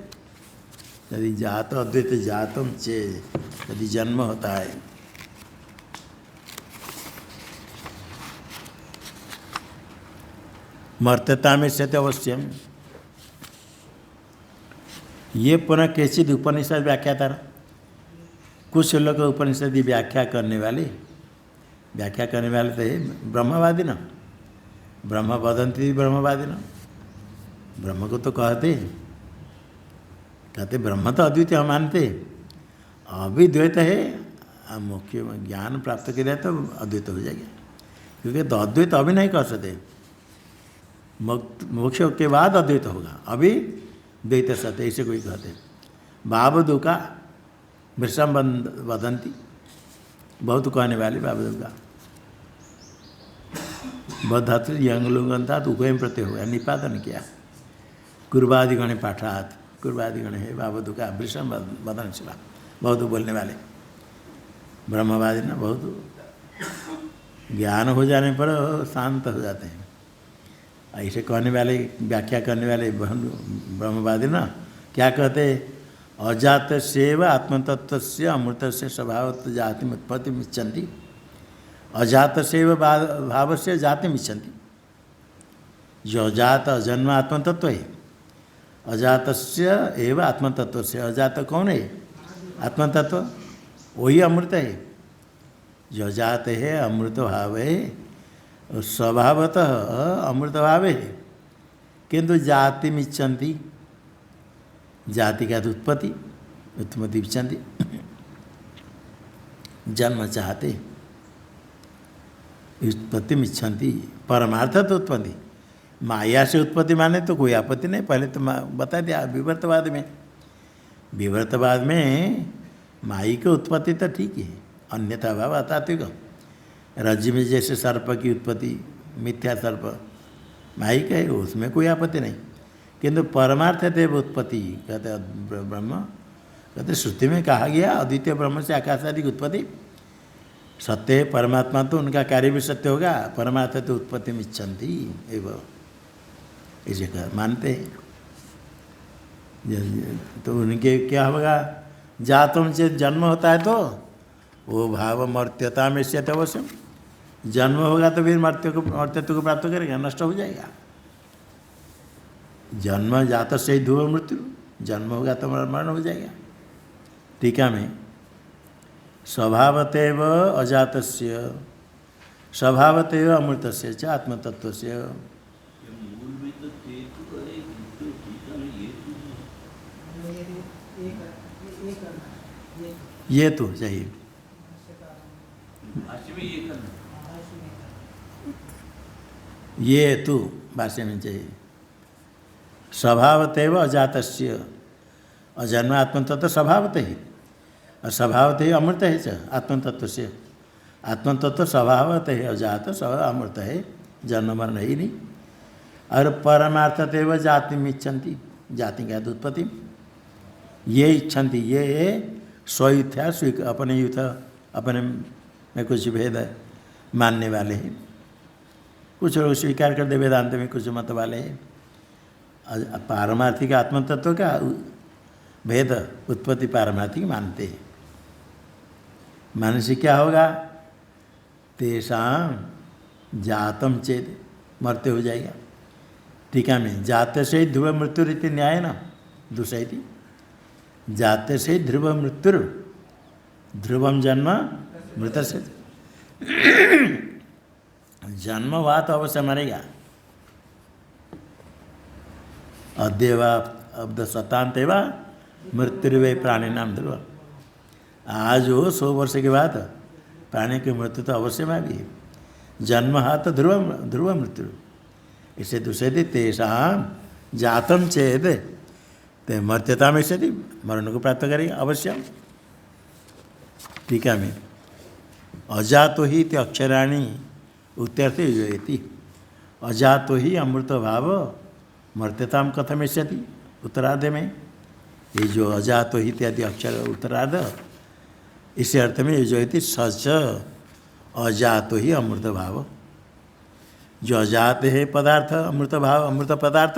S1: यदि जात अद्वैत जातम चेद, यदि जन्म होता है मर्त्यता में से अवश्यम। ये पुनः कैसी उपनिषद व्याख्याता, कुछ लोग उपनिषद व्याख्या करने वाले तो है ब्रह्मवादी न, ब्रह्म वदंती ब्रह्मवादी न, ब्रह्म को तो कहते ब्रह्म तो अद्वितीय हम मानते, अविद्वैत है मुख्य ज्ञान प्राप्त किया तो अद्वैत हो जाएगा, क्योंकि तो अद्वैत अभी नहीं कर सकते, मोक्ष के बाद अद्वैत होगा, अभी द्वैत सत्य ऐसे कोई कहते हैं। बाबदू का मृषम वदंती, बहुत कहने वाले बाबदू का बधातु यंगलुंगंता तो उभयम प्रत्यय होगा, निपातन किया। कुर्बादिगण पाठात, कुर्बादिगण है बाबदू का वृषम वदन शिवा, बहुत बोलने वाले ब्रह्मवादी ना, बहुत ज्ञान हो जाने पर शांत हो जाते हैं। ऐसे कहने वाले व्याख्या करने वाले ब्रह्मवादी ना क्या कहते, अजात सेव आत्मतत्व से अमृत से स्वभावत जाति में उत्पत्ति मिच्छन्ति, अजात सेव भाव से जाति मिच्छन्ति। जो अजात अजन्म आत्मतत्व है, अजात एव आत्मतत्व से, अजात कौन है? आत्मतत्व, वही अमृत है। जो अजात है अमृत भाव है, स्वभावतः अमृत भाव है, किंतु जाति मिच्छन्ति, जाति का उत्पत्ति इच्छन्ति, जन्म चाहते, उत्पत्ति मिच्छन्ति। परमार्थ तो उत्पत्ति, माया से उत्पत्ति माने तो कोई आपत्ति नहीं, पहले तो बता दिया। विवर्तवाद में माई की उत्पत्ति तो ठीक है, अन्यथा भाव अतात्विक, रज्जु में जैसे सर्प की उत्पत्ति मिथ्या सर्प माई का है, उसमें कोई आपत्ति नहीं, किंतु परमार्थ देव उत्पत्ति कहते ब्रह्म, कहते श्रुति में कहा गया अद्वितीय ब्रह्म से आकाश आदि की उत्पत्ति सत्य है, परमात्मा तो उनका कार्य भी सत्य होगा, परमार्थ तो उत्पत्ति में इच्छन्ति एवं इसे मानते हैं। तो उनके क्या होगा, जातों से जन्म होता है तो वो भाव मर्त्यता में से अवश्य, जन्म होगा तो फिर मर्त्यत्व को प्राप्त करेगा, नष्ट हो जाएगा। जन्म जात से ही ध्रुव मृत्यु, जन्म होगा तो मरण हो जाएगा। टीका में स्वभावतैव अजातस्य स्वभावतैव अमृतस्य च आत्मतत्वस्य, ये तो चाहिए, ये तो भाष्य में चाहिए। स्वभावतैव अजातस्य, अजन्म आत्मतत्व स्वभावत ही, और स्वभावत ही अमृत है च आत्मतत्व से, आत्मतत्व स्वभावत है अजात, स्वभाव अमृत है, जन्म मरण ही नहीं। और परमार्थतैव जाति में इच्छन्ति, जाति का उत्पत्ति, ये इच्छन्ति, ये स्वयुथा अपने युथ अपने में कुछ भेद मानने वाले हैं, कुछ लोग स्वीकार कर दे वेदांत में, कुछ मत वाले हैं। पारमार्थिक आत्मतत्व का भेद उत्पत्ति पारमार्थिक मानते हैं। मानने से क्या होगा? तेषाम जातम चेत, मरते हो जाएगा। टीका में जाते से ही ध्रुव मृत्यु रीति न्याय न दूसरी थी। जाते से ही ध्रुव मृत्यु, ध्रुवम जन्म मृत से जन्म हुआ तो अवश्य मरेगा। अद्यवा अब्द शतांत व मृत्युर्वे प्राणी नाम ध्रुव। आज हो 100 वर्ष के बाद प्राणी की मृत्यु तो अवश्य में भी है। जन्म हा तो ध्रुव ध्रुव मृत्यु। इसे दूसरे दी तेषा जातम चेद, ते मर्त्यता में से मरण को प्राप्त करेगा अवश्य। टीका में अजातो ही ते अक्षराणी उत्तर्थ योजयति। अजातो ही अमृत भाव मर्त्यताम कथमिष्यति। उत्तरार्ध में ये जो अजातो ही इत्यादि अक्षर उत्तरार्ध, इसी अर्थ में योजयति सच अजातो ही अमृत भाव। जो अजात है पदार्थ अमृत भाव, अमृत पदार्थ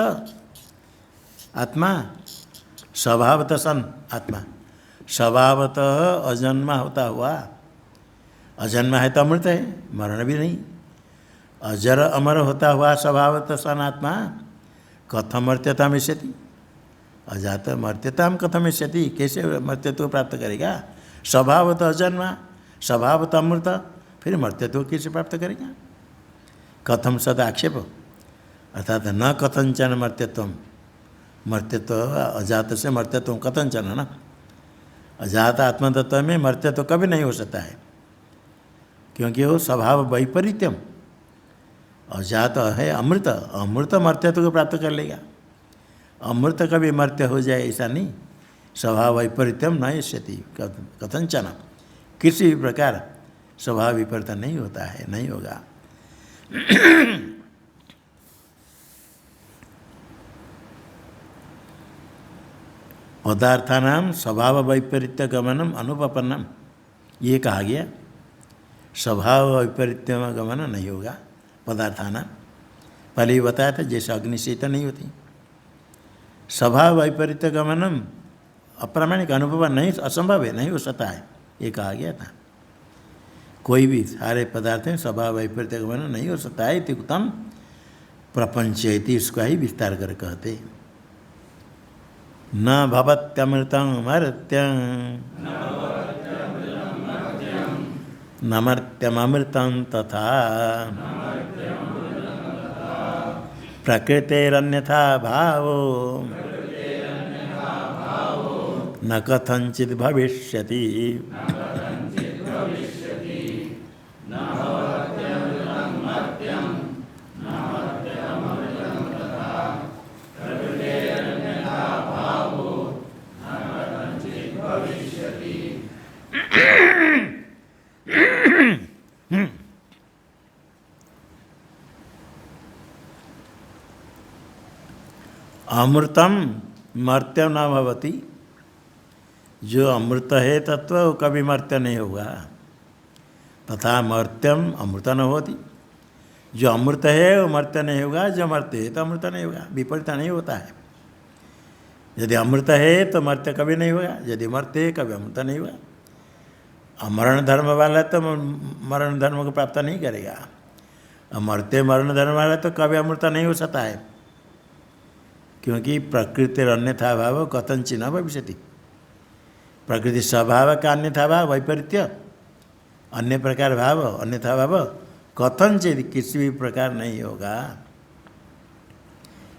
S1: आत्मा स्वभावतः सन, आत्मा स्वभावतः अजन्मा होता हुआ, अजन्मा है तो अमृत है, मरण भी नहीं। अजर अमर होता हुआ स्वभावतः सन आत्मा कथम मर्त्यता मिष्यति। अजात मर्त्यता कथम मिष्यति, कैसे मर्त्यत्व प्राप्त करेगा? स्वभावतः अजन्मा, स्वभावतः अमृत, फिर मर्त्यत्व कैसे प्राप्त करेगा? कथम सद आक्षेप, अर्थात न कथंचन मर्त्यत्व, मर्त्यत्व अजात से मर्त्यत्व कथंचन ना, अजात आत्मतत्व में मर्त्यत्व कभी नहीं हो सकता है, क्योंकि वो स्वभाव वैपरीत्यम। अजात है अमृत, अमृत मर्त्यत्व को प्राप्त कर लेगा। अमृत कभी मर्त्य हो जाए ऐसा नहीं। स्वभाव वैपरीत्यम न यस्यति कथंचन, किसी भी प्रकार स्वभाव विपरीत नहीं होता है, नहीं होगा। पदार्थानाम स्वभाव वैपरीत्य गमनम अनुपपन्नम, ये कहा गया। स्वभाव वैपरीत्य गमन नहीं होगा पदार्थानाम। पहले ही बताया था जैसे अग्नि से तो नहीं होती। स्वभाव वैपरीत्य गमनम अप्रामाणिक अनुभव नहीं, असंभव है, नहीं हो सकता है, ये कहा गया था। कोई भी सारे पदार्थ हैं स्वभाव वैपरीत्य गमन नहीं हो सकता है। उत्तम प्रपंच इसका ही विस्तार कर कहते। न भवत्यमृतं मर्त्यं न मर्त्यमृतं तथा प्रकृतेरन्यथा भावो न कथंचित् भविष्यति। अमृतम मर्त्यम न भवति, जो अमृत है तत्व वो कभी मर्त्य नहीं होगा। तथा मर्त्यम अमृत न होती, जो अमृत है वो मर्त्य नहीं होगा, जो मर्त्य है तो अमृत नहीं होगा, विपरीत नहीं होता है। यदि अमृत है तो मर्त्य कभी नहीं होगा, यदि मर्त्य है कभी अमृत नहीं होगा। अमरण धर्म वाला तो मरण धर्म को प्राप्त नहीं करेगा, अमर्त्य मरण धर्म वाला तो कभी अमृत नहीं हो सकता है, क्योंकि प्रकृति अन्यथा भाव कथंचित् न भविष्यति। प्रकृति स्वभाव का अन्यथा भाव वैपरीत्य, अन्य प्रकार भाव अन्यथा भाव कथंचित् किसी भी प्रकार नहीं होगा।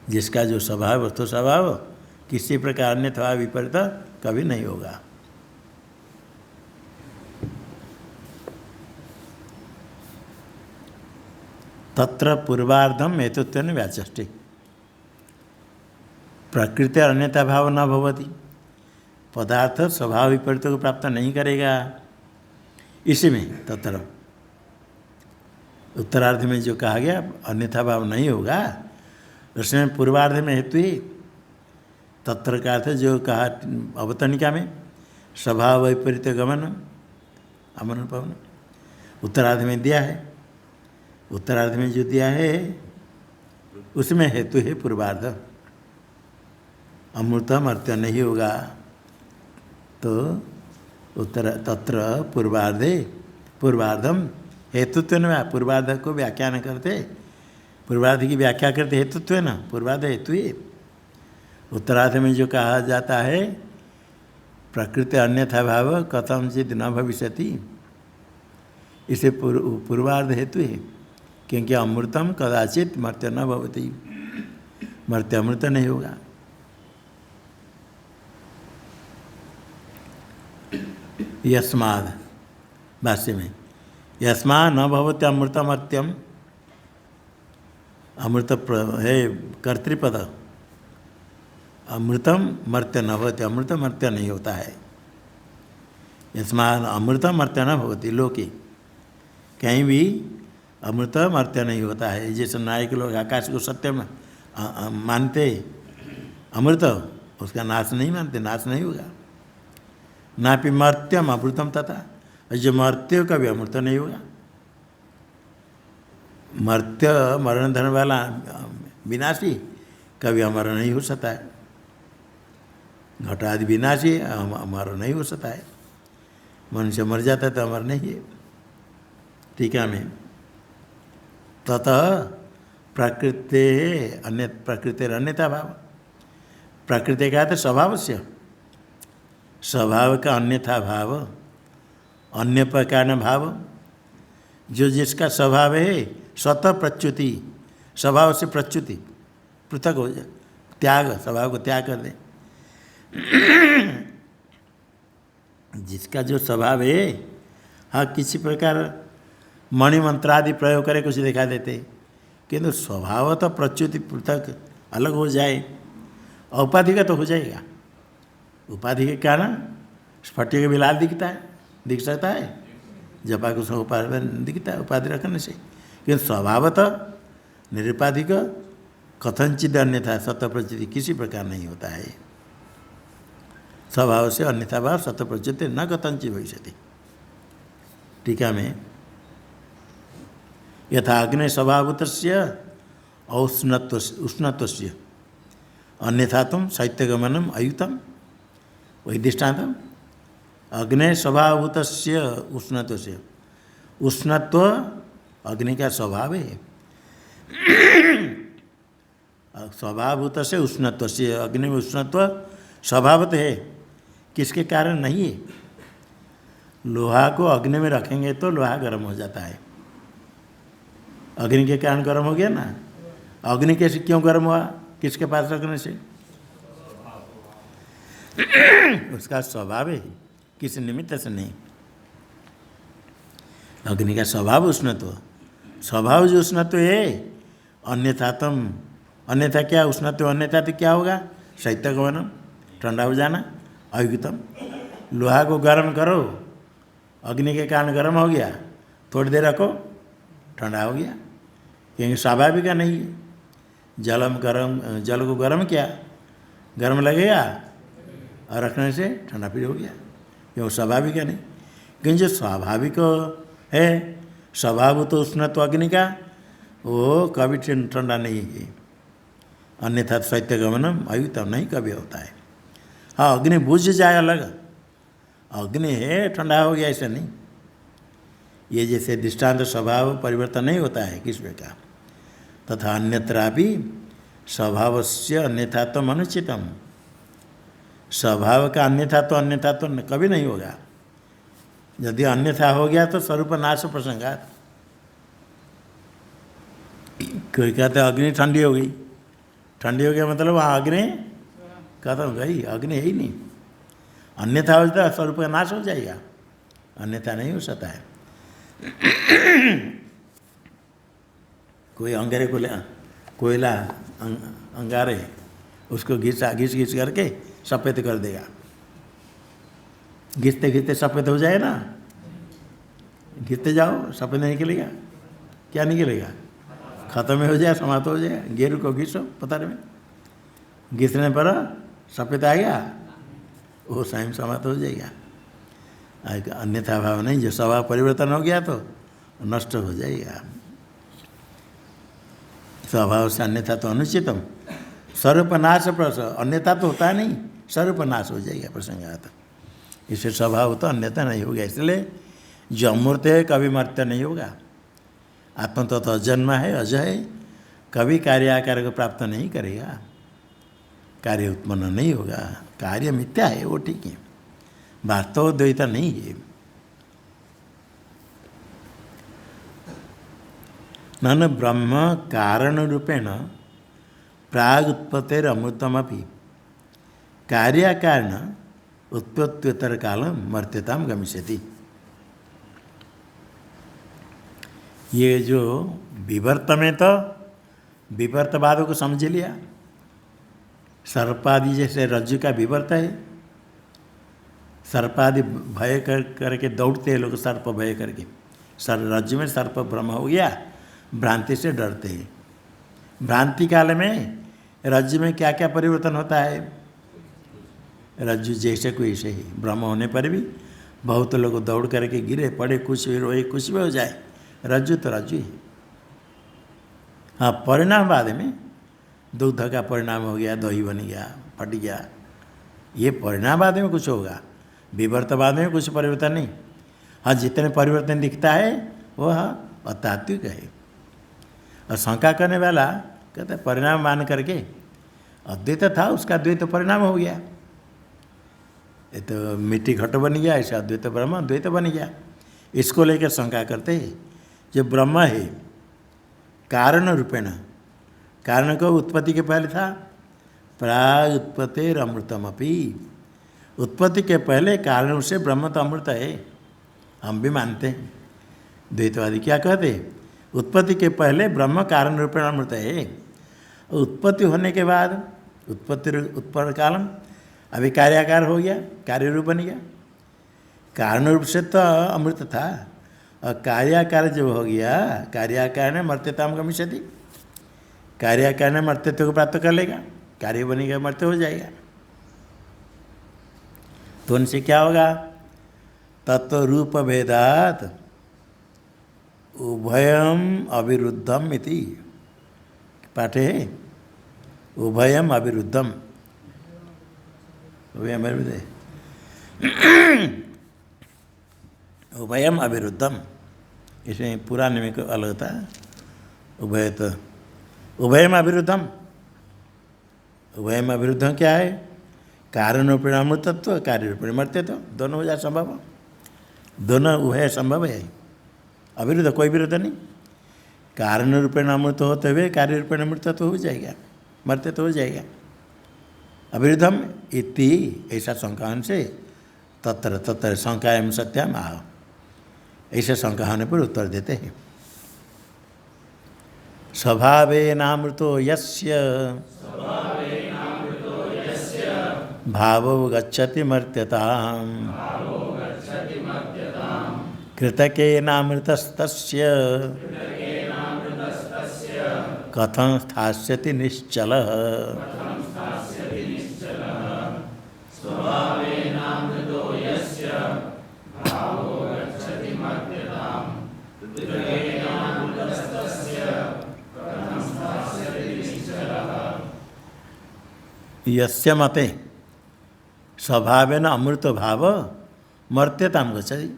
S1: जिसका जो स्वभाव वस्तु स्वभाव किसी प्रकार अन्यथा विपरीत कभी नहीं होगा। तत्र पूर्वार्धम हेतुत्वेन व्याचष्टे। प्रकृति अन्यथा भाव न भवति, पदार्थ स्वभाव विपरीत को प्राप्त नहीं करेगा। इसी में तत्र उत्तरार्ध में जो कहा गया अन्यथा भाव नहीं होगा, उसमें पूर्वार्ध में हेतु ही तत्र का अर्थ जो कहा अवतरणिका में स्वभाव वैपरीत्य गमन अमन पवन, उत्तरार्ध में दिया है। उत्तरार्ध में जो दिया है उसमें हेतु है पूर्वार्ध। अमृत मर्त्य नहीं होगा तो उत्तर तत्र पूर्वार्धम हेतुत्व न पूर्वार्ध को व्याख्यान करते पूर्वार्ध की व्याख्या करते हेतुत्व न पूर्वार्ध हेतु ही उत्तरार्ध में जो कहा जाता है प्रकृति अन्यथा भाव कथमचित न भविष्यति इसे पूर्वार्ध हेतु है क्योंकि अमृतम कदाचित मर्त्य न भवति मर्त्य अमृत नहीं होगा। यस्माद् भाष्य में यस्मा न भवति अमृतमर्त्यम अमृत है कर्तृपद अमृतम मर्त्य न भवति अमृत मर्त्य नहीं होता है। यस्माद् अमृतम मर्त्य न भवति लोके कहीं भी अमृत मर्त्य नहीं होता है। जैसे नायक लोग आकाश को सत्य मानते अमृत उसका नाश नहीं मानते नाश नहीं होगा। नापि मर्त्यम अमृतम तथा जो मर्त्य का भी अमृत नहीं होगा। मर्त्य मरण धन वाला विनाशी कभी अमर नहीं हो सकता है। घट आदि विनाशी अमर नहीं हो सकता है। मनुष्य मर जाता है तो अमर नहीं है। टीका में ततः प्रकृते अन्य प्रकृतिर अन्यथा भाव प्रकृति का तो स्वभाव से स्वभाव का अन्यथा भाव अन्य प्रकार भाव जो जिसका स्वभाव है स्वतः प्रच्युति स्वभाव से प्रच्युति पृथक हो जाए त्याग स्वभाव को त्याग कर दे। जिसका जो स्वभाव है हाँ किसी प्रकार मणि मंत्र आदि प्रयोग करे कुछ दिखा देते किंतु स्वभाव तो प्रच्युति पृथक अलग हो जाए औपाधि का तो हो जाएगा। उपाधि के कारण स्फटिक भी लाल दिखता है दिख सकता है जपा को सब उपाधि दिखता है उपाधि रखने से किंतु स्वभावतः निरुपाधिक कथनचित अन्यथा सत्य प्रचिति किसी प्रकार नहीं होता है। स्वभाव से अन्यथा भाव सत्य प्रचिति न कथनचित भविष्यति। टीका में यथा अग्नि स्वभावतस्य उष्णत्वस्य अन्यथा तुम शैत्यगमनम अयुतम वही दृष्टान्तम अग्नि स्वभावतस्य उष्णत्वस्य उष्णत्व अग्नि का स्वभाव है। स्वभावभूत से उष्णत्व से अग्नि में उष्णत्व स्वभावत है किसके कारण नहीं है। लोहा को अग्नि में रखेंगे तो लोहा गर्म हो जाता है अग्नि के कारण गर्म हो गया ना। अग्नि कैसे क्यों गर्म हुआ किसके पास रखने से उसका स्वभाव है किसी निमित्त से नहीं। अग्नि का स्वभाव उष्णत्व स्वभाव जो उष्णत्व है अन्यथा तुम अन्यथा क्या उष्णत्व अन्यथा तो क्या होगा शैत्यगमनम ठंडा हो जाना अयुतम लोहा को गर्म करो अग्नि के कारण गर्म हो गया थोड़ी देर रखो ठंडा हो गया क्योंकि स्वाभाविक नहीं है। जल को गर्म किया गर्म लगेगा और रखने से ठंडा फिर हो गया क्योंकि स्वाभाविक नहीं। क्योंकि जो स्वाभाविक है स्वभाव तो उष्णत्व अग्नि का वो कभी ठंडा नहीं है अन्यथा शैत्यगमनम अयुतम नहीं कभी होता है। हाँ अग्नि बुझ जाए अलग अग्नि है ठंडा हो गया ऐसा नहीं। ये जैसे दृष्टांत स्वभाव परिवर्तन नहीं होता है किस प्रकार तथा अन्यत्रापि स्वभाव से अन्यथात्व अनुचितम स्वभाव का अन्यथा तो कभी नहीं होगा। यदि अन्यथा हो गया तो स्वरूप नाश प्रसंगात कोई कहते अग्नि ठंडी हो गया मतलब वहाँ अग्नि खत्म गई अग्नि है ही नहीं। अन्यथा हो जाता स्वरूप का नाश हो जाएगा अन्यथा नहीं हो सकता है। कोई अंगारे को कोयला अंगारे उसको घिस करके सफ़ेद कर देगा घिसते घिसते सफ़ेद हो जाए ना घिसते जाओ सफ़ेद नहीं निकलेगा क्या निकलेगा ख़त्म हो जाए समाप्त हो जाए। गेरू को घिसो पतारे में घिसने पर सफ़ेद आ गया वो स्वयं समाप्त हो जाएगा। अन्यथा भाव नहीं जो स्वभाव परिवर्तन हो गया तो नष्ट हो जाएगा। स्वभाव से अन्यथा तो अनुचितम स्वरूप नाश प्रस अन्यथा तो होता नहीं स्वरूप नाश हो जाएगा प्रसंगात। इसे स्वभाव तो अन्यथा नहीं होगा। इसलिए जो अमूर्त है कभी मर्त्य नहीं होगा। आत्मा तो अजन्मा है, अजय है, कभी कार्य आकार को प्राप्त नहीं करेगा, कार्य उत्पन्न नहीं होगा। कार्य मिथ्या है वो ठीक है, वास्तव द्वैत नहीं है। नन ब्रह्म कारण रूपेण प्राग उत्पत्तिर अमृतमपि कार्याकारण उत्पत्त्योत्तर काल मर्त्यताम गमिष्यति। ये जो विवर्त में तो विवर्तवाद को समझ लिया, सर्पादि जैसे रज्जु का विवर्त है, सर्पादि भय करके दौड़ते हैं लोग, सर्प भय करके, रज्जु में सर्प भ्रम हो गया, भ्रांति से डरते हैं। भ्रांति काल में रज्जु में क्या क्या परिवर्तन होता है, रज्जु जैसे को ऐसे ही, भ्रम होने पर भी बहुत लोग दौड़ करके गिरे पड़े, कुछ भी रोए, कुछ भी हो जाए, रज्जु तो रज्जु ही। हाँ, परिणाम बाद में दूध का परिणाम हो गया, दही बन गया, फट गया, ये परिणाम बाद में कुछ होगा, विवर्तवाद में कुछ परिवर्तन नहीं। हाँ, जितने परिवर्तन दिखता है वह अतात्विक है। और शंका करने वाला कहते हैं परिणाम मान करके अद्वैत था, उसका द्वैत परिणाम हो गया, ये तो मिट्टी घट बन गया, ऐसा अद्वैत ब्रह्म द्वैत बन गया। इसको लेकर शंका करते हैं जो ब्रह्म है कारण रूपेण, कारण को उत्पत्ति के पहले था, प्राग उत्पत्तिर अमृतमपि, उत्पत्ति के पहले कारण से ब्रह्म तो अमृत है, हम भी मानते हैं। द्वैतवादी क्या कहते हैं, उत्पत्ति के पहले ब्रह्म कारण रूपेण अमृत है, उत्पत्ति होने के बाद उत्पत्ति उत्पन्न कालम, अभी कार्याकार हो गया, कार्य रूप बन गया, कारण रूप से तो अमृत था, और कार्याकार जब हो गया, कार्याकार ने मर्त्यताम गमिष्यति, कार्याकार ने मर्त्यत्व को प्राप्त कर लेगा, कार्य बनेगा, मर्त्य हो जाएगा। तो उनसे क्या होगा, तत्व रूप भेदात उभयम अविरुद्धम इति पाठे है, उभयम अविरुद्धम, उभयम अविरुद्ध, उभयम अविरुद्धम, इसमें पुराने में अलग था, उभय तो उभयम अविरुद्धम, उभयम अविरुद्धम क्या है, कारण रूपेण अमृतत्व, कार्य रूपेण मर्त्यत्व, दोनों हो जाए संभव, दोनों उभय संभव है, अविरुद्ध कोई विरुद्ध नहीं। कारण रूपेण अमृत होते हुए कार्य रूपेण अमृतत्व हो जाएगा, मर्त्यत्व हो जाएगा, अविरुद्धम इति, ऐसा शंका से तत्र तत्र शंकायम सत्याम आह, ऐसे शंका होने पर उत्तर देते हैं। स्वभावेनामृतो यस्य भावो गच्छति मर्त्यताम् कृतकेनामृतस्तस्य कथं स्थास्यति निश्चलः। यस्य मते स्वभावेन अमृत भाव मर्त्यताम गच्छति,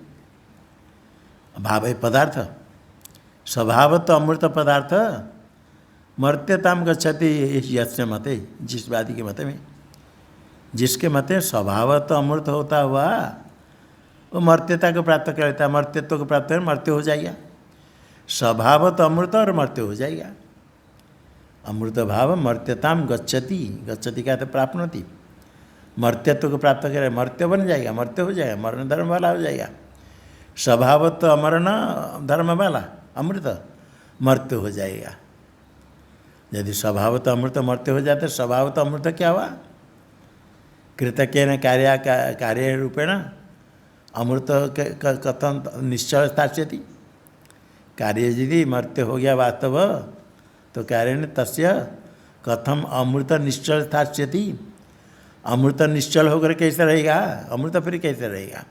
S1: भाव है पदार्थ, स्वभाव तो अमृत पदार्थ मर्त्यताम गच्छति, यस्य मते, जिस वादी के मत में, जिसके मते स्वभाव तो अमृत होता हुआ वो मर्त्यता को प्राप्त कर लेता है, मर्त्यत्व को प्राप्त कर मर्त्य हो जाएगा, स्वभाव तो अमृत और मर्त्य हो जाएगा। अमृत भाव मर्त्यताम गच्छति, गच्छति का तो प्राप्नोति, मर्त्यत्व को प्राप्त करे मर्त्य बन जाएगा, मर्त्य हो जाएगा, मरण धर्म वाला हो जाएगा। स्वभाव तो अमरण धर्म वाला अमृत मर्त्य हो जाएगा। यदि स्वभाव तो अमृत मर्त्य हो जाता है, स्वभाव तो अमृत क्या हुआ, कृतज्ञ कार्य रूपेण अमृत कथन निश्चय स्थास्यति, कार्य यदि मर्त्य हो गया वास्तव तो कार्य ने तस्य कथम अमृत निश्चल स्थास्यति, अमृत निश्चल होकर कैसे रहेगा, अमृत फिर कैसे रहेगा।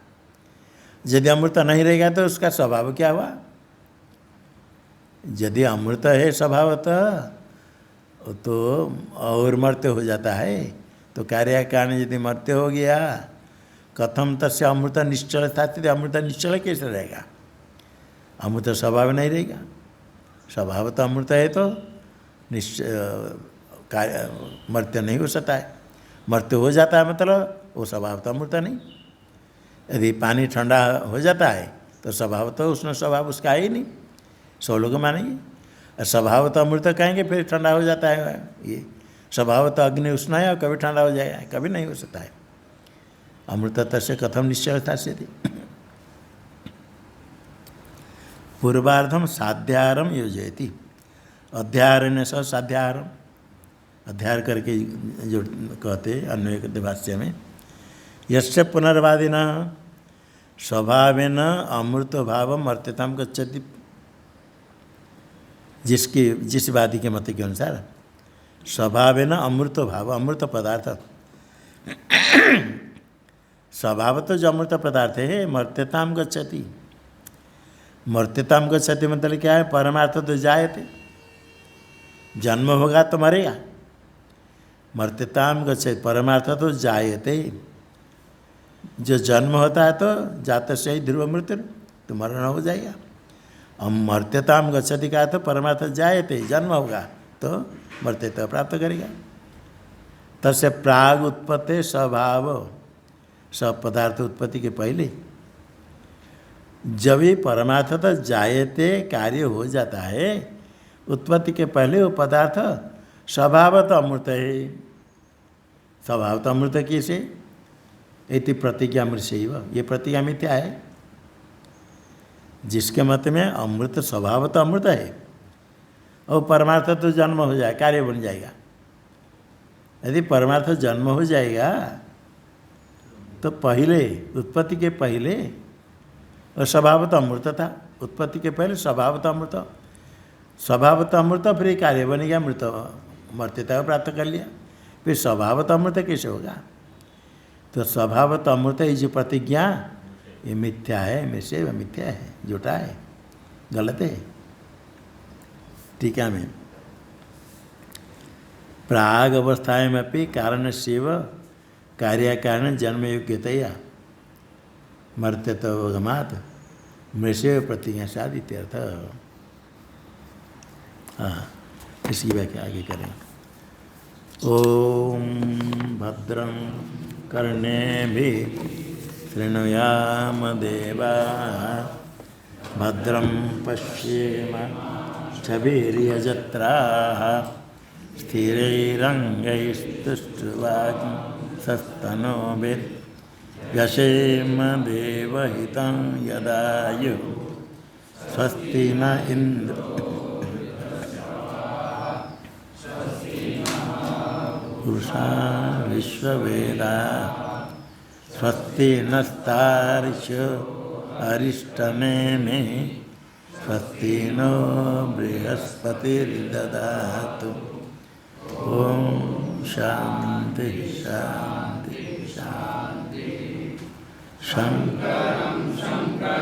S1: यदि अमृत नहीं रहेगा तो उसका स्वभाव क्या हुआ, यदि अमृत है स्वभावतः तो और मर्त्य हो जाता है, तो कार्य कारण यदि मर्त्य हो गया कथम तस्य अमृत निश्चल था, अमृत निश्चल कैसे रहेगा? अमृत स्वभाव नहीं रहेगा। स्वभाव तो अमृत है तो मर्त्य नहीं हो सकता है। मर्त्य हो जाता है मतलब वो स्वभाव तो अमृत नहीं। यदि पानी ठंडा हो जाता है तो स्वभाव तो उसमें स्वभाव उसका है ही नहीं। सौ लोग मानेंगे स्वभाव तो अमृत कहेंगे फिर ठंडा हो जाता है। ये स्वभाव तो अग्नि उष्ण है और कभी ठंडा हो जाएगा, कभी नहीं हो सकता है। अमृतत्व से कथम निश्चलता से थी। पूर्वार्धम साध्यारम योजयति, अध्याहार स साध्याहारम, अध्याहार करके जो कहते अन्वय भाष्य में, यस्य पुनर्वादिन स्वभावेन अमृत भाव मर्त्यताम गच्छति, जिस वादी के मत के अनुसार स्वभावेन अमृत भाव, अमृत पदार्थ स्वभाव तो जो अमृत पदार्थ है मर्त्यताम गच्छति। मर्त्यताम गच्छति मतलब क्या है? परमार्थ तो जायते, जन्म होगा तो मरेगा। मर्त्यताम गच्छति परमार्थ तो जायते, जो जन्म होता है तो जात से ही ध्रुव मृत्यु, तो मरण हो जाएगा। अब मर्त्यताम गच्छति का तो परमार्थ जायते, जन्म होगा तो मर्त्यता प्राप्त करेगा। तस्य प्राग उत्पत्ति स्वभाव, सब पदार्थ उत्पत्ति के पहले जब ये परमार्थ तो जायते कार्य हो जाता है, उत्पत्ति के पहले वो पदार्थ स्वभाव तो अमृत है। स्वभाव तो अमृत कैसे? इति प्रतिज्ञा अमृत, ये प्रतिज्ञा मिथ्या है। जिसके मत में अमृत स्वभाव तो अमृत है और परमार्थ तो जन्म हो जाए, कार्य बन जाएगा। यदि परमार्थ जन्म हो जाएगा तो पहले उत्पत्ति के पहले और स्वभाव तो अमृत था, उत्पत्ति के पहले स्वभाव तो अमृत, स्वभाव तो अमृत फिर कार्य बन गया, मृत मर्त्यता प्राप्त कर लिया, फिर स्वभाव तो अमृत कैसे होगा? तो स्वभाव तो अमृत ये जो प्रतिज्ञा ये मिथ्या है, मिसे मिथ्या है, झूठा है, गलत है। टीका में प्राग अवस्थाएं में कारण सेव कार्य कारण जन्म योग्यतया मर्त्यत्वगमात् मृषेव प्रतिज्ञा साधित्यर्थ। हाँ, इसकी व्याख्या आगे करें। ओम भद्रं कर्णेभिः शृणुयाम देवाः, भद्रं पश्येम स्थभिर्यजत्राः, स्थिरैरङ्गैस्तुष्ट्वाग्ंसस्तनूभिः व्यशेम देवहितं यदायुः। स्वस्ति न इन्द्र पुरुषा विश्ववेदाः, स्वस्ति नस्तार्क्ष्यो अरिष्टनेमिः, स्वस्ति नो बृहस्पतिर्ददातु। ओम शांति शांति शांति। शंकरं शंकर